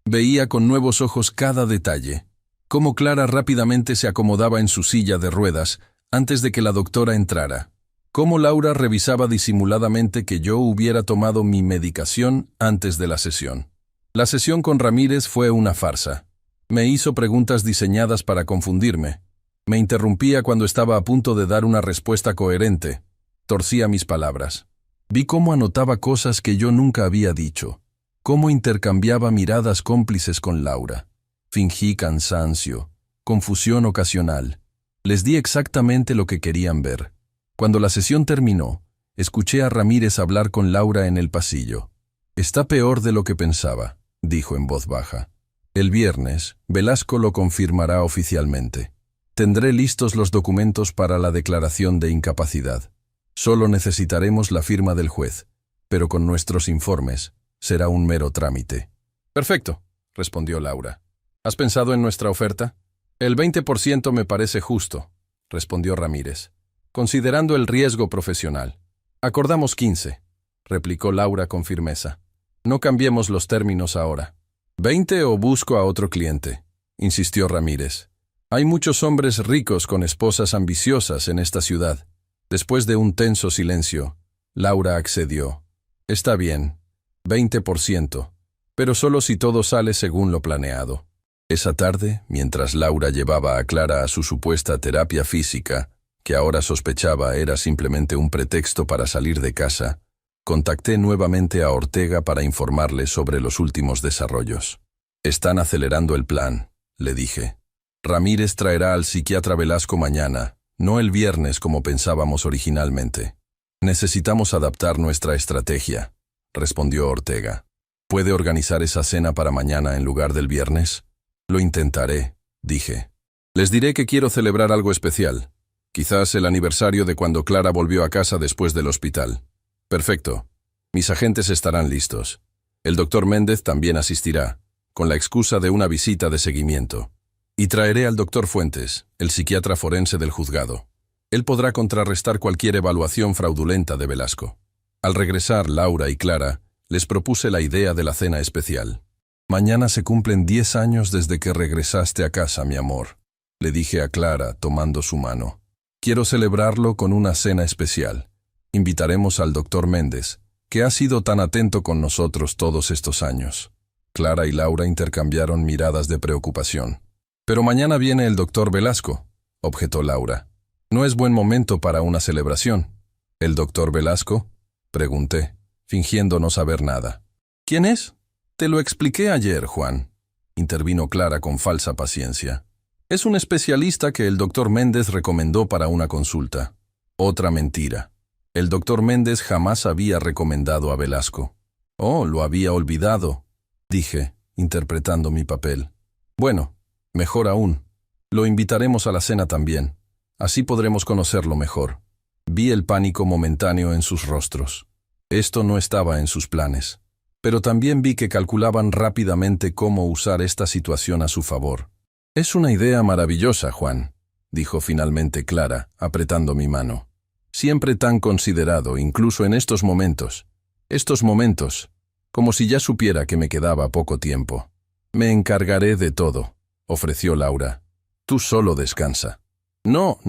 A: veía con nuevos ojos cada detalle. Cómo Clara rápidamente se acomodaba en su silla de ruedas antes de que la doctora entrara. Cómo Laura revisaba disimuladamente que yo hubiera tomado mi medicación antes de la sesión. La sesión con Ramírez fue una farsa. Me hizo preguntas diseñadas para confundirme. Me interrumpía cuando estaba a punto de dar una respuesta coherente. Torcía mis palabras. Vi cómo anotaba cosas que yo nunca había dicho. Cómo intercambiaba miradas cómplices con Laura. Fingí cansancio, confusión ocasional. Les di exactamente lo que querían ver. Cuando la sesión terminó, escuché a Ramírez hablar con Laura en el pasillo. «Está peor de lo que pensaba», dijo en voz baja. El viernes, Velasco lo confirmará oficialmente. Tendré listos los documentos para la declaración de incapacidad. Solo necesitaremos la firma del juez, pero con nuestros informes será un mero trámite. Perfecto, respondió Laura. ¿Has pensado en nuestra oferta? El 20% me parece justo, respondió Ramírez, considerando el riesgo profesional. Acordamos 15, replicó Laura con firmeza. No cambiemos los términos ahora. 20 o busco a otro cliente, insistió Ramírez. Hay muchos hombres ricos con esposas ambiciosas en esta ciudad. Después de un tenso silencio, Laura accedió. Está bien, 20%, pero solo si todo sale según lo planeado. Esa tarde, mientras Laura llevaba a Clara a su supuesta terapia física, que ahora sospechaba era simplemente un pretexto para salir de casa, contacté nuevamente a Ortega para informarle sobre los últimos desarrollos. Están acelerando el plan, le dije. Ramírez traerá al psiquiatra Velasco mañana, no el viernes como pensábamos originalmente. Necesitamos adaptar nuestra estrategia, respondió Ortega. ¿Puede organizar esa cena para mañana en lugar del viernes? Lo intentaré, dije. Les diré que quiero celebrar algo especial. Quizás el aniversario de cuando Clara volvió a casa después del hospital. Perfecto. Mis agentes estarán listos. El doctor Méndez también asistirá, con la excusa de una visita de seguimiento. Y traeré al doctor Fuentes, el psiquiatra forense del juzgado. Él podrá contrarrestar cualquier evaluación fraudulenta de Velasco. Al regresar Laura y Clara, les propuse la idea de la cena especial. Mañana se cumplen 10 años desde que regresaste a casa, mi amor, le dije a Clara, tomando su mano. Quiero celebrarlo con una cena especial. Invitaremos al doctor Méndez, que ha sido tan atento con nosotros todos estos años. Clara y Laura intercambiaron miradas de preocupación. Pero mañana viene el doctor Velasco, objetó Laura. No es buen momento para una celebración. ¿El doctor Velasco? Pregunté, fingiendo no saber nada. ¿Quién es? Te lo expliqué ayer, Juan, intervino Clara con falsa paciencia. Es un especialista que el doctor Méndez recomendó para una consulta. Otra mentira. El doctor Méndez jamás había recomendado a Velasco. Oh, lo había olvidado, dije, interpretando mi papel. Bueno, mejor aún. Lo invitaremos a la cena también. Así podremos conocerlo mejor. Vi el pánico momentáneo en sus rostros. Esto no estaba en sus planes. Pero también vi que calculaban rápidamente cómo usar esta situación a su favor. Es una idea maravillosa, Juan, dijo finalmente Clara, apretando mi mano. Siempre tan considerado, incluso en estos momentos. Estos momentos, como si ya supiera que me quedaba poco tiempo. Me encargaré de todo, ofreció Laura. Tú solo descansa. No,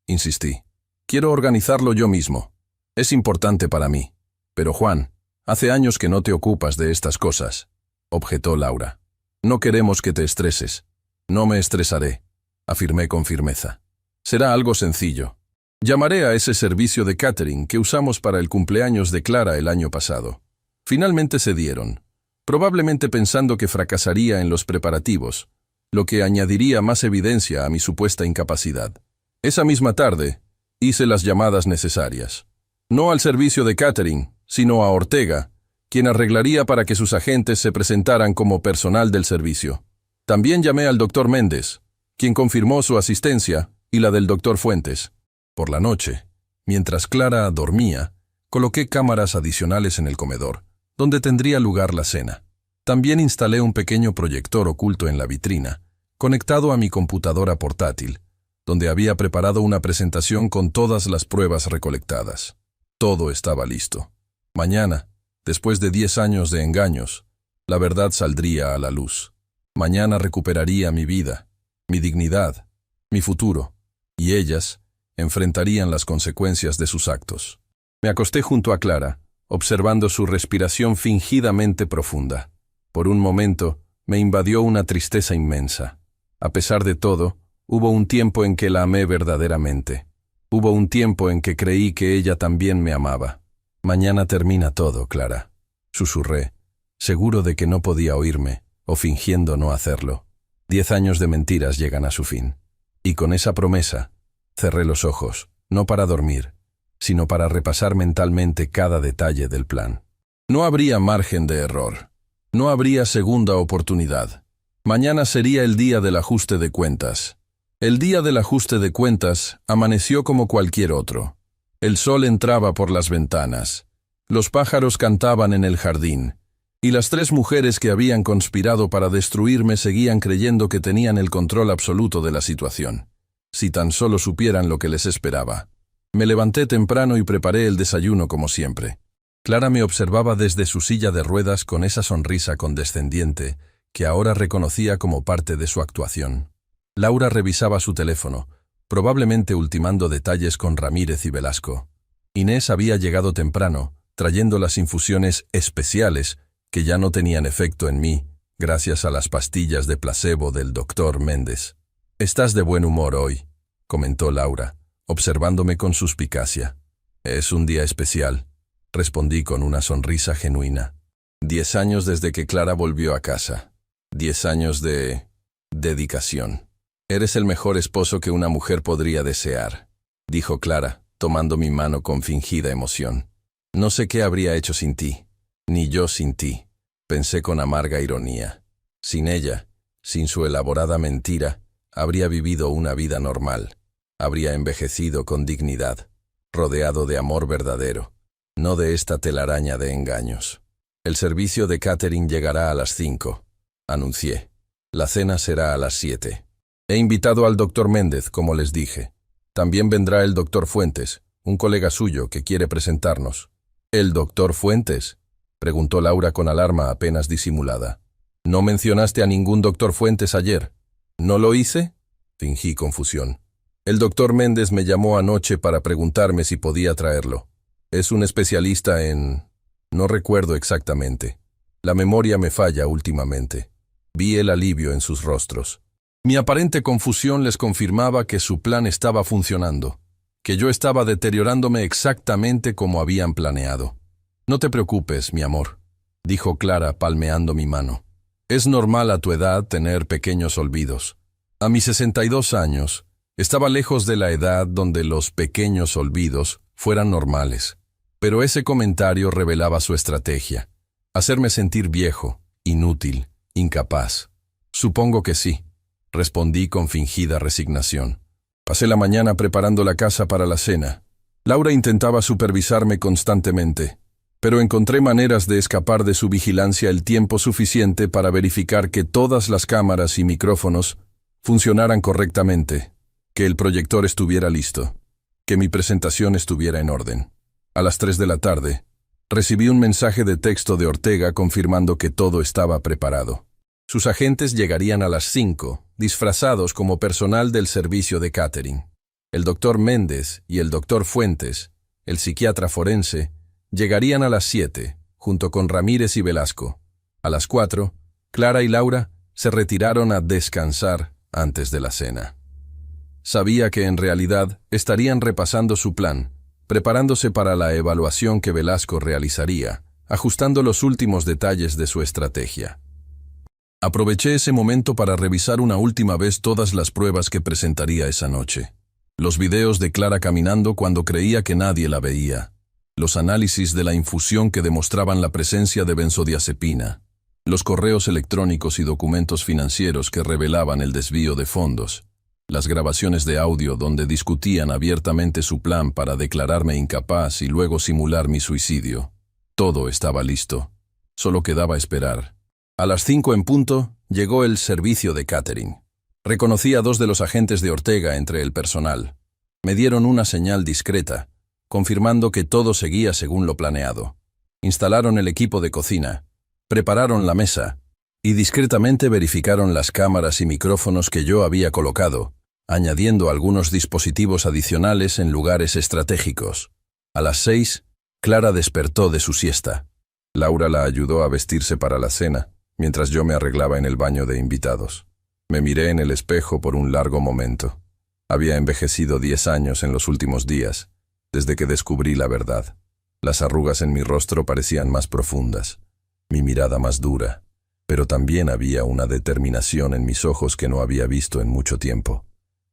A: insistí. Quiero organizarlo yo mismo. Es importante para mí. Pero Juan, hace años que no te ocupas de estas cosas, objetó Laura. No queremos que te estreses. No me estresaré, afirmé con firmeza. Será algo sencillo. Llamaré a ese servicio de catering que usamos para el cumpleaños de Clara el año pasado. Finalmente cedieron, probablemente pensando que fracasaría en los preparativos, lo que añadiría más evidencia a mi supuesta incapacidad. Esa misma tarde, hice las llamadas necesarias. No al servicio de catering, sino a Ortega, quien arreglaría para que sus agentes se presentaran como personal del servicio. También llamé al doctor Méndez, quien confirmó su asistencia, y la del doctor Fuentes. Por la noche, mientras Clara dormía, coloqué cámaras adicionales en el comedor, donde tendría lugar la cena. También instalé un pequeño proyector oculto en la vitrina, conectado a mi computadora portátil, donde había preparado una presentación con todas las pruebas recolectadas. Todo estaba listo. Mañana, después de 10 años de engaños, la verdad saldría a la luz. Mañana recuperaría mi vida, mi dignidad, mi futuro, y ellas enfrentarían las consecuencias de sus actos. Me acosté junto a Clara, observando su respiración fingidamente profunda. Por un momento, me invadió una tristeza inmensa. A pesar de todo, hubo un tiempo en que la amé verdaderamente. Hubo un tiempo en que creí que ella también me amaba. Mañana termina todo, Clara, susurré, seguro de que no podía oírme, o fingiendo no hacerlo. 10 años de mentiras llegan a su fin. Y con esa promesa, cerré los ojos, no para dormir, sino para repasar mentalmente cada detalle del plan. No habría margen de error. No habría segunda oportunidad. Mañana sería el día del ajuste de cuentas. El día del ajuste de cuentas amaneció como cualquier otro. El sol entraba por las ventanas. Los pájaros cantaban en el jardín. Y las 3 mujeres que habían conspirado para destruirme seguían creyendo que tenían el control absoluto de la situación. Si tan solo supieran lo que les esperaba. Me levanté temprano y preparé el desayuno como siempre. Clara me observaba desde su silla de ruedas con esa sonrisa condescendiente que ahora reconocía como parte de su actuación. Laura revisaba su teléfono, probablemente ultimando detalles con Ramírez y Velasco. Inés había llegado temprano, trayendo las infusiones especiales que ya no tenían efecto en mí, gracias a las pastillas de placebo del doctor Méndez. «Estás de buen humor hoy», comentó Laura, observándome con suspicacia. «Es un día especial», respondí con una sonrisa genuina. 10 años desde que Clara volvió a casa. 10 años de dedicación. «Eres el mejor esposo que una mujer podría desear», dijo Clara, tomando mi mano con fingida emoción. «No sé qué habría hecho sin ti, ni yo sin ti», pensé con amarga ironía. Sin ella, sin su elaborada mentira, habría vivido una vida normal. Habría envejecido con dignidad, rodeado de amor verdadero, no de esta telaraña de engaños. «El servicio de catering llegará a las 5», anuncié. «La cena será a las 7. He invitado al doctor Méndez, como les dije. También vendrá el doctor Fuentes, un colega suyo que quiere presentarnos». «¿El doctor Fuentes?», preguntó Laura con alarma apenas disimulada. «¿No mencionaste a ningún doctor Fuentes ayer?» «¿No lo hice?», fingí confusión. «El doctor Méndez me llamó anoche para preguntarme si podía traerlo. Es un especialista en... no recuerdo exactamente. La memoria me falla últimamente». Vi el alivio en sus rostros. Mi aparente confusión les confirmaba que su plan estaba funcionando, que yo estaba deteriorándome exactamente como habían planeado. «No te preocupes, mi amor», dijo Clara palmeando mi mano. «Es normal a tu edad tener pequeños olvidos. A mis 62 años, estaba lejos de la edad donde los pequeños olvidos fueran normales. Pero ese comentario revelaba su estrategia. Hacerme sentir viejo, inútil, incapaz. Supongo que sí», respondí con fingida resignación. Pasé la mañana preparando la casa para la cena. Laura intentaba supervisarme constantemente, pero encontré maneras de escapar de su vigilancia el tiempo suficiente para verificar que todas las cámaras y micrófonos funcionaran correctamente, que el proyector estuviera listo, que mi presentación estuviera en orden. A las 3 de la tarde, recibí un mensaje de texto de Ortega confirmando que todo estaba preparado. Sus agentes llegarían a las 5, disfrazados como personal del servicio de catering. El doctor Méndez y el doctor Fuentes, el psiquiatra forense, llegarían a las 7, junto con Ramírez y Velasco. A las 4, Clara y Laura se retiraron a descansar antes de la cena. Sabía que en realidad estarían repasando su plan, preparándose para la evaluación que Velasco realizaría, ajustando los últimos detalles de su estrategia. Aproveché ese momento para revisar una última vez todas las pruebas que presentaría esa noche. Los videos de Clara caminando cuando creía que nadie la veía. Los análisis de la infusión que demostraban la presencia de benzodiazepina. Los correos electrónicos y documentos financieros que revelaban el desvío de fondos. Las grabaciones de audio donde discutían abiertamente su plan para declararme incapaz y luego simular mi suicidio. Todo estaba listo. Solo quedaba esperar. A las 5 en punto, llegó el servicio de catering. Reconocí a 2 de los agentes de Ortega entre el personal. Me dieron una señal discreta, confirmando que todo seguía según lo planeado. Instalaron el equipo de cocina, prepararon la mesa y discretamente verificaron las cámaras y micrófonos que yo había colocado, añadiendo algunos dispositivos adicionales en lugares estratégicos. A las 6, Clara despertó de su siesta. Laura la ayudó a vestirse para la cena, mientras yo me arreglaba en el baño de invitados. Me miré en el espejo por un largo momento. Había envejecido 10 años en los últimos días, desde que descubrí la verdad. Las arrugas en mi rostro parecían más profundas, mi mirada más dura, pero también había una determinación en mis ojos que no había visto en mucho tiempo.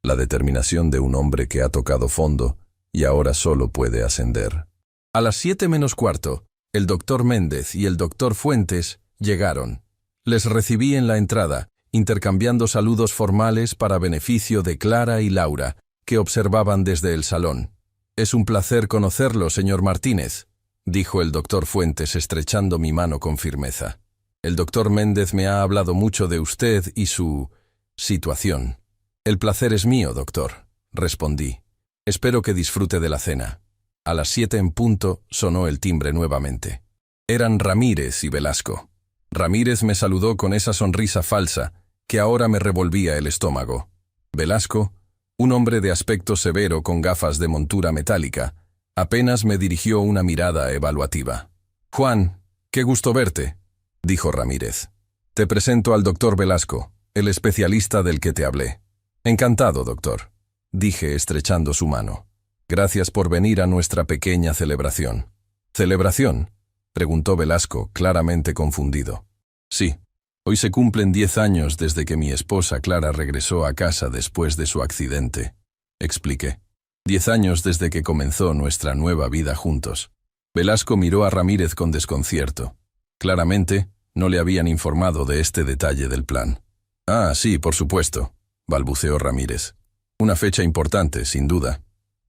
A: La determinación de un hombre que ha tocado fondo y ahora solo puede ascender. A las 7 menos cuarto, el doctor Méndez y el doctor Fuentes llegaron. Les recibí en la entrada, intercambiando saludos formales para beneficio de Clara y Laura, que observaban desde el salón. «Es un placer conocerlo, señor Martínez», dijo el doctor Fuentes estrechando mi mano con firmeza. «El doctor Méndez me ha hablado mucho de usted y su situación». «El placer es mío, doctor», respondí. «Espero que disfrute de la cena». A las 7 en punto sonó el timbre nuevamente. Eran Ramírez y Velasco. Ramírez me saludó con esa sonrisa falsa que ahora me revolvía el estómago. Velasco, un hombre de aspecto severo con gafas de montura metálica, apenas me dirigió una mirada evaluativa. «Juan, qué gusto verte», dijo Ramírez. «Te presento al doctor Velasco, el especialista del que te hablé». «Encantado, doctor», dije estrechando su mano. «Gracias por venir a nuestra pequeña celebración». «¿Celebración?», preguntó Velasco, claramente confundido. «Sí, hoy se cumplen 10 años desde que mi esposa Clara regresó a casa después de su accidente», expliqué. 10 años desde que comenzó nuestra nueva vida juntos. Velasco miró a Ramírez con desconcierto. Claramente, no le habían informado de este detalle del plan. «Ah, sí, por supuesto», balbuceó Ramírez. «Una fecha importante, sin duda».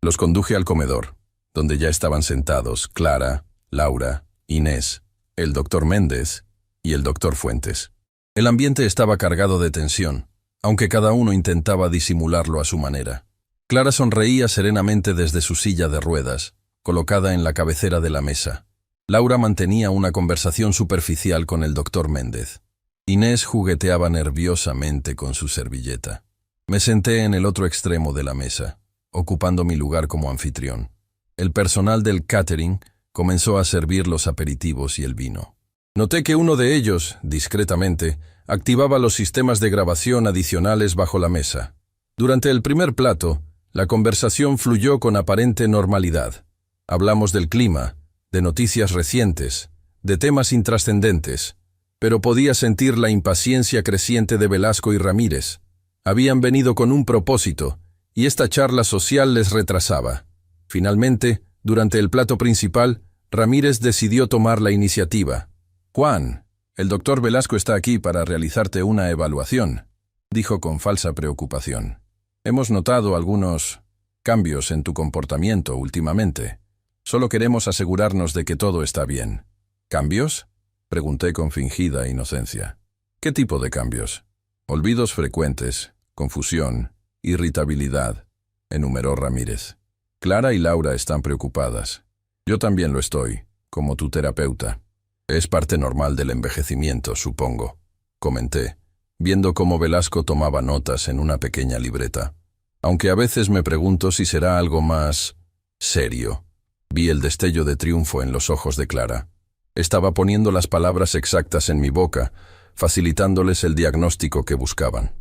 A: Los conduje al comedor, donde ya estaban sentados Clara, Laura, Inés, el doctor Méndez y el doctor Fuentes. El ambiente estaba cargado de tensión, aunque cada uno intentaba disimularlo a su manera. Clara sonreía serenamente desde su silla de ruedas, colocada en la cabecera de la mesa. Laura mantenía una conversación superficial con el doctor Méndez. Inés jugueteaba nerviosamente con su servilleta. Me senté en el otro extremo de la mesa, ocupando mi lugar como anfitrión. El personal del catering comenzó a servir los aperitivos y el vino. Noté que uno de ellos, discretamente, activaba los sistemas de grabación adicionales bajo la mesa. Durante el primer plato, la conversación fluyó con aparente normalidad. Hablamos del clima, de noticias recientes, de temas intrascendentes, pero podía sentir la impaciencia creciente de Velasco y Ramírez. Habían venido con un propósito, y esta charla social les retrasaba. Finalmente, durante el plato principal, Ramírez decidió tomar la iniciativa. «Juan, el doctor Velasco está aquí para realizarte una evaluación», dijo con falsa preocupación. «Hemos notado algunos cambios en tu comportamiento últimamente. Solo queremos asegurarnos de que todo está bien». «¿Cambios?», pregunté con fingida inocencia. «¿Qué tipo de cambios?» «Olvidos frecuentes, confusión, irritabilidad», enumeró Ramírez. «Clara y Laura están preocupadas. Yo también lo estoy, como tu terapeuta». «Es parte normal del envejecimiento, supongo», comenté, viendo cómo Velasco tomaba notas en una pequeña libreta. «Aunque a veces me pregunto si será algo más serio». Vi el destello de triunfo en los ojos de Clara. Estaba poniendo las palabras exactas en mi boca, facilitándoles el diagnóstico que buscaban.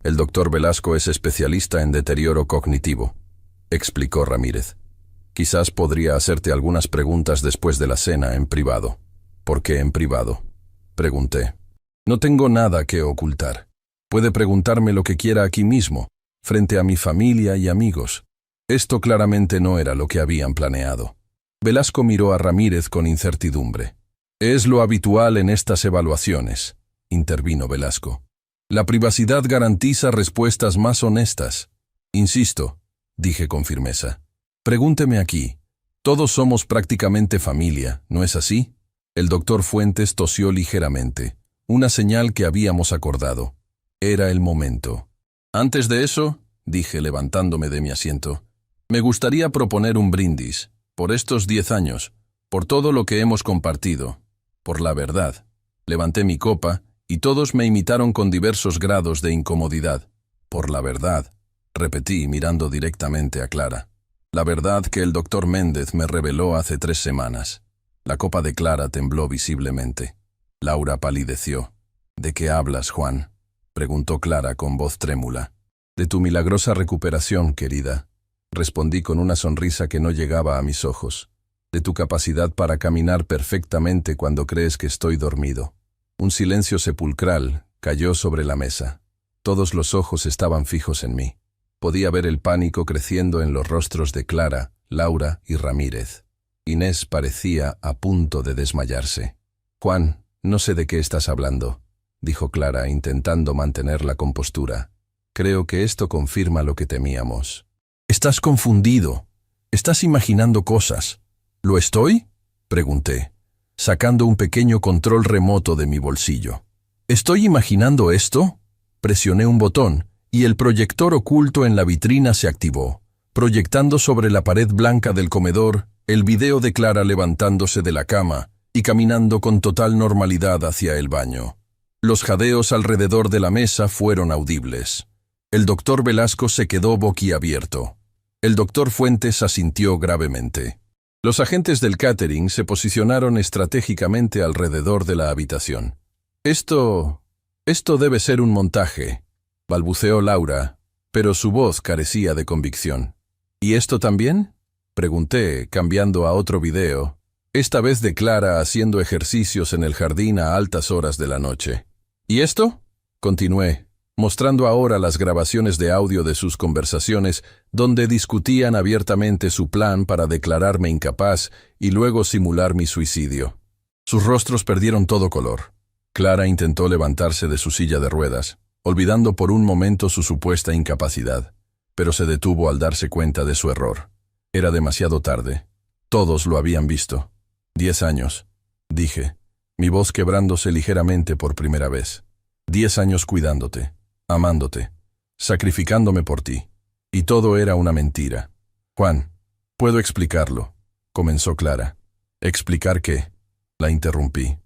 A: «El doctor Velasco es especialista en deterioro cognitivo», explicó Ramírez. «Quizás podría hacerte algunas preguntas después de la cena en privado». «¿Por qué en privado?», pregunté. «No tengo nada que ocultar. Puede preguntarme lo que quiera aquí mismo, frente a mi familia y amigos». Esto claramente no era lo que habían planeado. Velasco miró a Ramírez con incertidumbre. «Es lo habitual en estas evaluaciones», intervino Velasco. «La privacidad garantiza respuestas más honestas». «Insisto», dije con firmeza. «Pregúnteme aquí. Todos somos prácticamente familia, ¿no es así?» El doctor Fuentes tosió ligeramente, una señal que habíamos acordado. Era el momento. «Antes de eso», dije levantándome de mi asiento, «me gustaría proponer un brindis, por estos 10 años, por todo lo que hemos compartido, por la verdad». Levanté mi copa y todos me imitaron con diversos grados de incomodidad. «Por la verdad», repetí mirando directamente a Clara. «La verdad que el doctor Méndez me reveló hace 3 semanas». La copa de Clara tembló visiblemente. Laura palideció. «¿De qué hablas, Juan?», preguntó Clara con voz trémula. «De tu milagrosa recuperación, querida», respondí con una sonrisa que no llegaba a mis ojos. «De tu capacidad para caminar perfectamente cuando crees que estoy dormido». Un silencio sepulcral cayó sobre la mesa. Todos los ojos estaban fijos en mí. Podía ver el pánico creciendo en los rostros de Clara, Laura y Ramírez. Inés parecía a punto de desmayarse. «Juan, no sé de qué estás hablando». dijo Clara, intentando mantener la compostura. Creo que esto confirma lo que temíamos. Estás confundido. Estás imaginando cosas. ¿Lo estoy? Pregunté, sacando un pequeño control remoto de mi bolsillo. ¿Estoy imaginando esto? Presioné un botón y el proyector oculto en la vitrina se activó, proyectando sobre la pared blanca del comedor el video de Clara levantándose de la cama y caminando con total normalidad hacia el baño. Los jadeos alrededor de la mesa fueron audibles. El doctor Velasco se quedó boquiabierto. El doctor Fuentes asintió gravemente. Los agentes del catering se posicionaron estratégicamente alrededor de la habitación. Esto debe ser un montaje, balbuceó Laura, pero su voz carecía de convicción. ¿Y esto también? Pregunté, cambiando a otro video, esta vez de Clara haciendo ejercicios en el jardín a altas horas de la noche. ¿Y esto? Continué, mostrando ahora las grabaciones de audio de sus conversaciones donde discutían abiertamente su plan para declararme incapaz y luego simular mi suicidio. Sus rostros perdieron todo color. Clara intentó levantarse de su silla de ruedas, olvidando por un momento su supuesta incapacidad, pero se detuvo al darse cuenta de su error. Era demasiado tarde. Todos lo habían visto. 10 años, dije, mi voz quebrándose ligeramente por primera vez. 10 años cuidándote, amándote, sacrificándome por ti. Y todo era una mentira. Juan, puedo explicarlo, comenzó Clara. ¿Explicar qué? La interrumpí.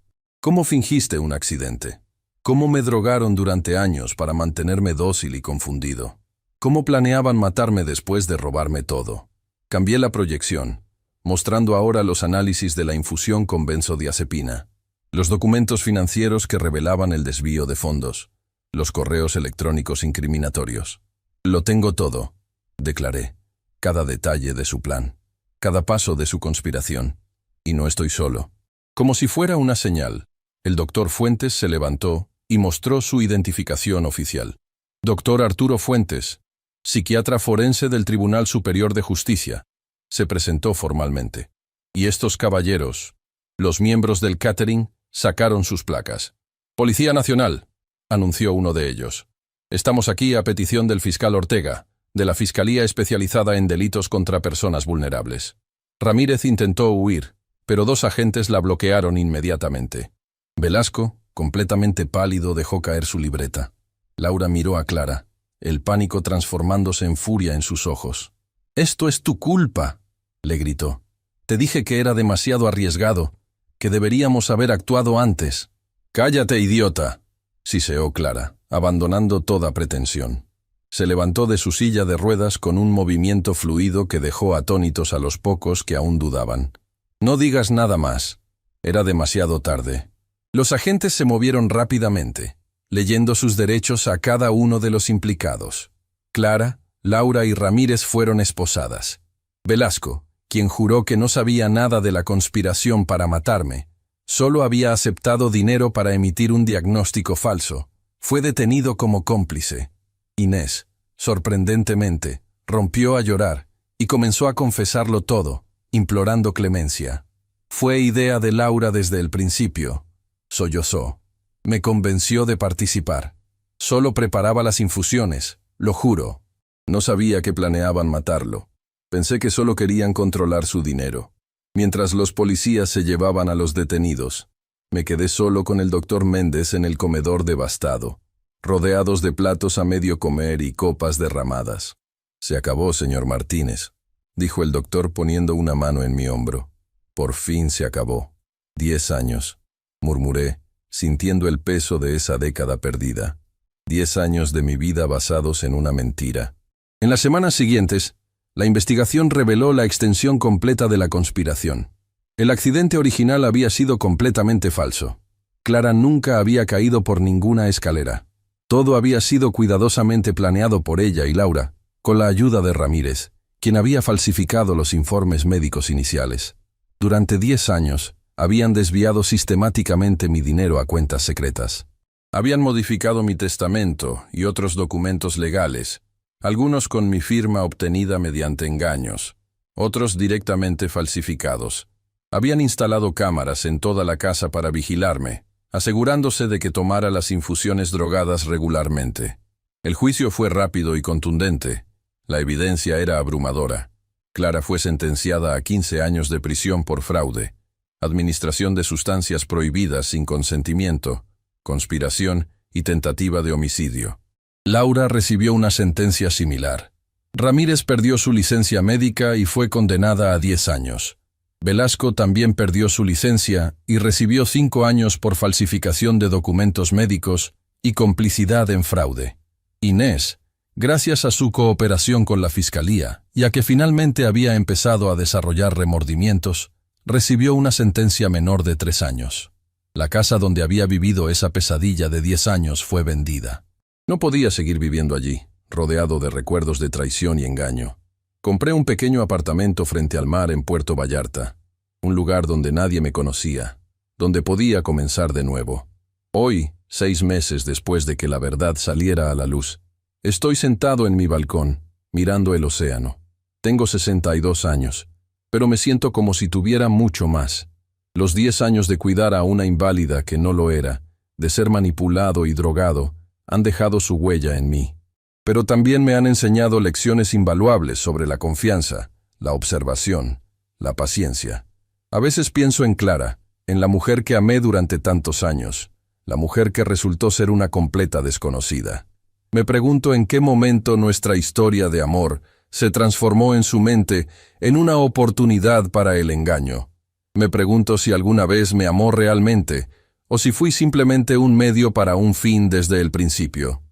A: ¿Cómo fingiste un accidente? ¿Cómo me drogaron durante años para mantenerme dócil y confundido? ¿Cómo planeaban matarme después de robarme todo? Cambié la proyección, mostrando ahora los análisis de la infusión con benzodiazepina, los documentos financieros que revelaban el desvío de fondos, los correos electrónicos incriminatorios. Lo tengo todo, declaré, cada detalle de su plan, cada paso de su conspiración. Y no estoy solo. Como si fuera una señal, el doctor Fuentes se levantó y mostró su identificación oficial. Doctor Arturo Fuentes, psiquiatra forense del Tribunal Superior de Justicia, se presentó formalmente. Y estos caballeros, los miembros del catering, sacaron sus placas. Policía Nacional, anunció uno de ellos. Estamos aquí a petición del fiscal Ortega, de la Fiscalía Especializada en Delitos contra Personas Vulnerables. Ramírez intentó huir, pero 2 agentes la bloquearon inmediatamente. Velasco, completamente pálido, dejó caer su libreta. Laura miró a Clara, el pánico transformándose en furia en sus ojos. «Esto es tu culpa», le gritó. «Te dije que era demasiado arriesgado, que deberíamos haber actuado antes». «Cállate, idiota», siseó Clara, abandonando toda pretensión. Se levantó de su silla de ruedas con un movimiento fluido que dejó atónitos a los pocos que aún dudaban. «No digas nada más. Era demasiado tarde». Los agentes se movieron rápidamente, leyendo sus derechos a cada uno de los implicados. Clara, Laura y Ramírez fueron esposadas. Velasco, quien juró que no sabía nada de la conspiración para matarme, solo había aceptado dinero para emitir un diagnóstico falso, fue detenido como cómplice. Inés, sorprendentemente, rompió a llorar y comenzó a confesarlo todo, implorando clemencia. Fue idea de Laura desde el principio, sollozó. Me convenció de participar. Solo preparaba las infusiones, lo juro. No sabía que planeaban matarlo. Pensé que solo querían controlar su dinero. Mientras los policías se llevaban a los detenidos, me quedé solo con el doctor Méndez en el comedor devastado, rodeados de platos a medio comer y copas derramadas. «Se acabó, señor Martínez», dijo el doctor poniendo una mano en mi hombro. «Por fin se acabó. 10 años», murmuré, sintiendo el peso de esa década perdida. 10 años de mi vida basados en una mentira. En las semanas siguientes, la investigación reveló la extensión completa de la conspiración. El accidente original había sido completamente falso. Clara nunca había caído por ninguna escalera. Todo había sido cuidadosamente planeado por ella y Laura, con la ayuda de Ramírez, quien había falsificado los informes médicos iniciales. Durante 10 años, habían desviado sistemáticamente mi dinero a cuentas secretas. Habían modificado mi testamento y otros documentos legales, algunos con mi firma obtenida mediante engaños, otros directamente falsificados. Habían instalado cámaras en toda la casa para vigilarme, asegurándose de que tomara las infusiones drogadas regularmente. El juicio fue rápido y contundente. La evidencia era abrumadora. Clara fue sentenciada a 15 años de prisión por fraude, administración de sustancias prohibidas sin consentimiento, conspiración y tentativa de homicidio. Laura recibió una sentencia similar. Ramírez perdió su licencia médica y fue condenada a 10 años. Velasco también perdió su licencia y recibió 5 años por falsificación de documentos médicos y complicidad en fraude. Inés, gracias a su cooperación con la Fiscalía y a que finalmente había empezado a desarrollar remordimientos, recibió una sentencia menor de 3 años. La casa donde había vivido esa pesadilla de 10 años fue vendida. No podía seguir viviendo allí, rodeado de recuerdos de traición y engaño. Compré un pequeño apartamento frente al mar en Puerto Vallarta, un lugar donde nadie me conocía, donde podía comenzar de nuevo. Hoy, 6 meses después de que la verdad saliera a la luz, estoy sentado en mi balcón, mirando el océano. Tengo 62 años, pero me siento como si tuviera mucho más. Los 10 años de cuidar a una inválida que no lo era, de ser manipulado y drogado, han dejado su huella en mí. Pero también me han enseñado lecciones invaluables sobre la confianza, la observación, la paciencia. A veces pienso en Clara, en la mujer que amé durante tantos años, la mujer que resultó ser una completa desconocida. Me pregunto en qué momento nuestra historia de amor se transformó en su mente en una oportunidad para el engaño. Me pregunto si alguna vez me amó realmente, o si fui simplemente un medio para un fin desde el principio.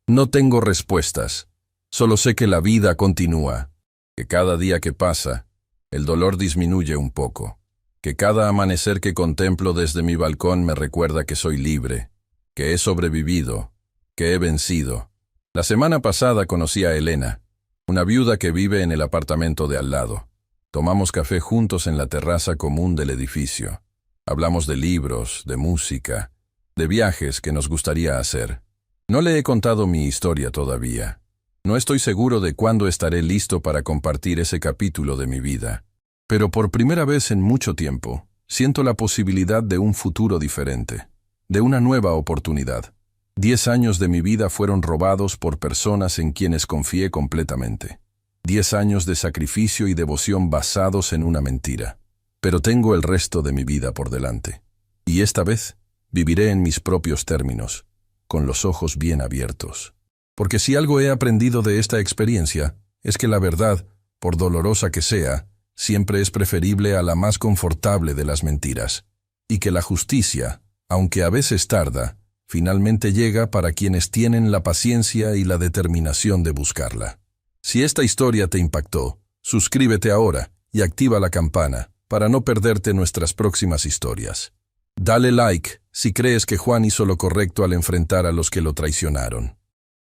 A: No tengo respuestas, solo sé que la vida continúa, que cada día que pasa, el dolor disminuye un poco, que cada amanecer que contemplo desde mi balcón me recuerda que soy libre, que he sobrevivido, que he vencido. La semana pasada conocí a Elena, una viuda que vive en el apartamento de al lado. Tomamos café juntos en la terraza común del edificio. Hablamos de libros, de música, de viajes que nos gustaría hacer. No le he contado mi historia todavía. No estoy seguro de cuándo estaré listo para compartir ese capítulo de mi vida. Pero por primera vez en mucho tiempo, siento la posibilidad de un futuro diferente, de una nueva oportunidad. 10 años de mi vida fueron robados por personas en quienes confié completamente. 10 años de sacrificio y devoción basados en una mentira. Pero tengo el resto de mi vida por delante. Y esta vez viviré en mis propios términos, con los ojos bien abiertos. Porque si algo he aprendido de esta experiencia, es que la verdad, por dolorosa que sea, siempre es preferible a la más confortable de las mentiras. Y que la justicia, aunque a veces tarda, finalmente llega para quienes tienen la paciencia y la determinación de buscarla. Si esta historia te impactó, suscríbete ahora y activa la campana para no perderte nuestras próximas historias. Dale like si crees que Juan hizo lo correcto al enfrentar a los que lo traicionaron.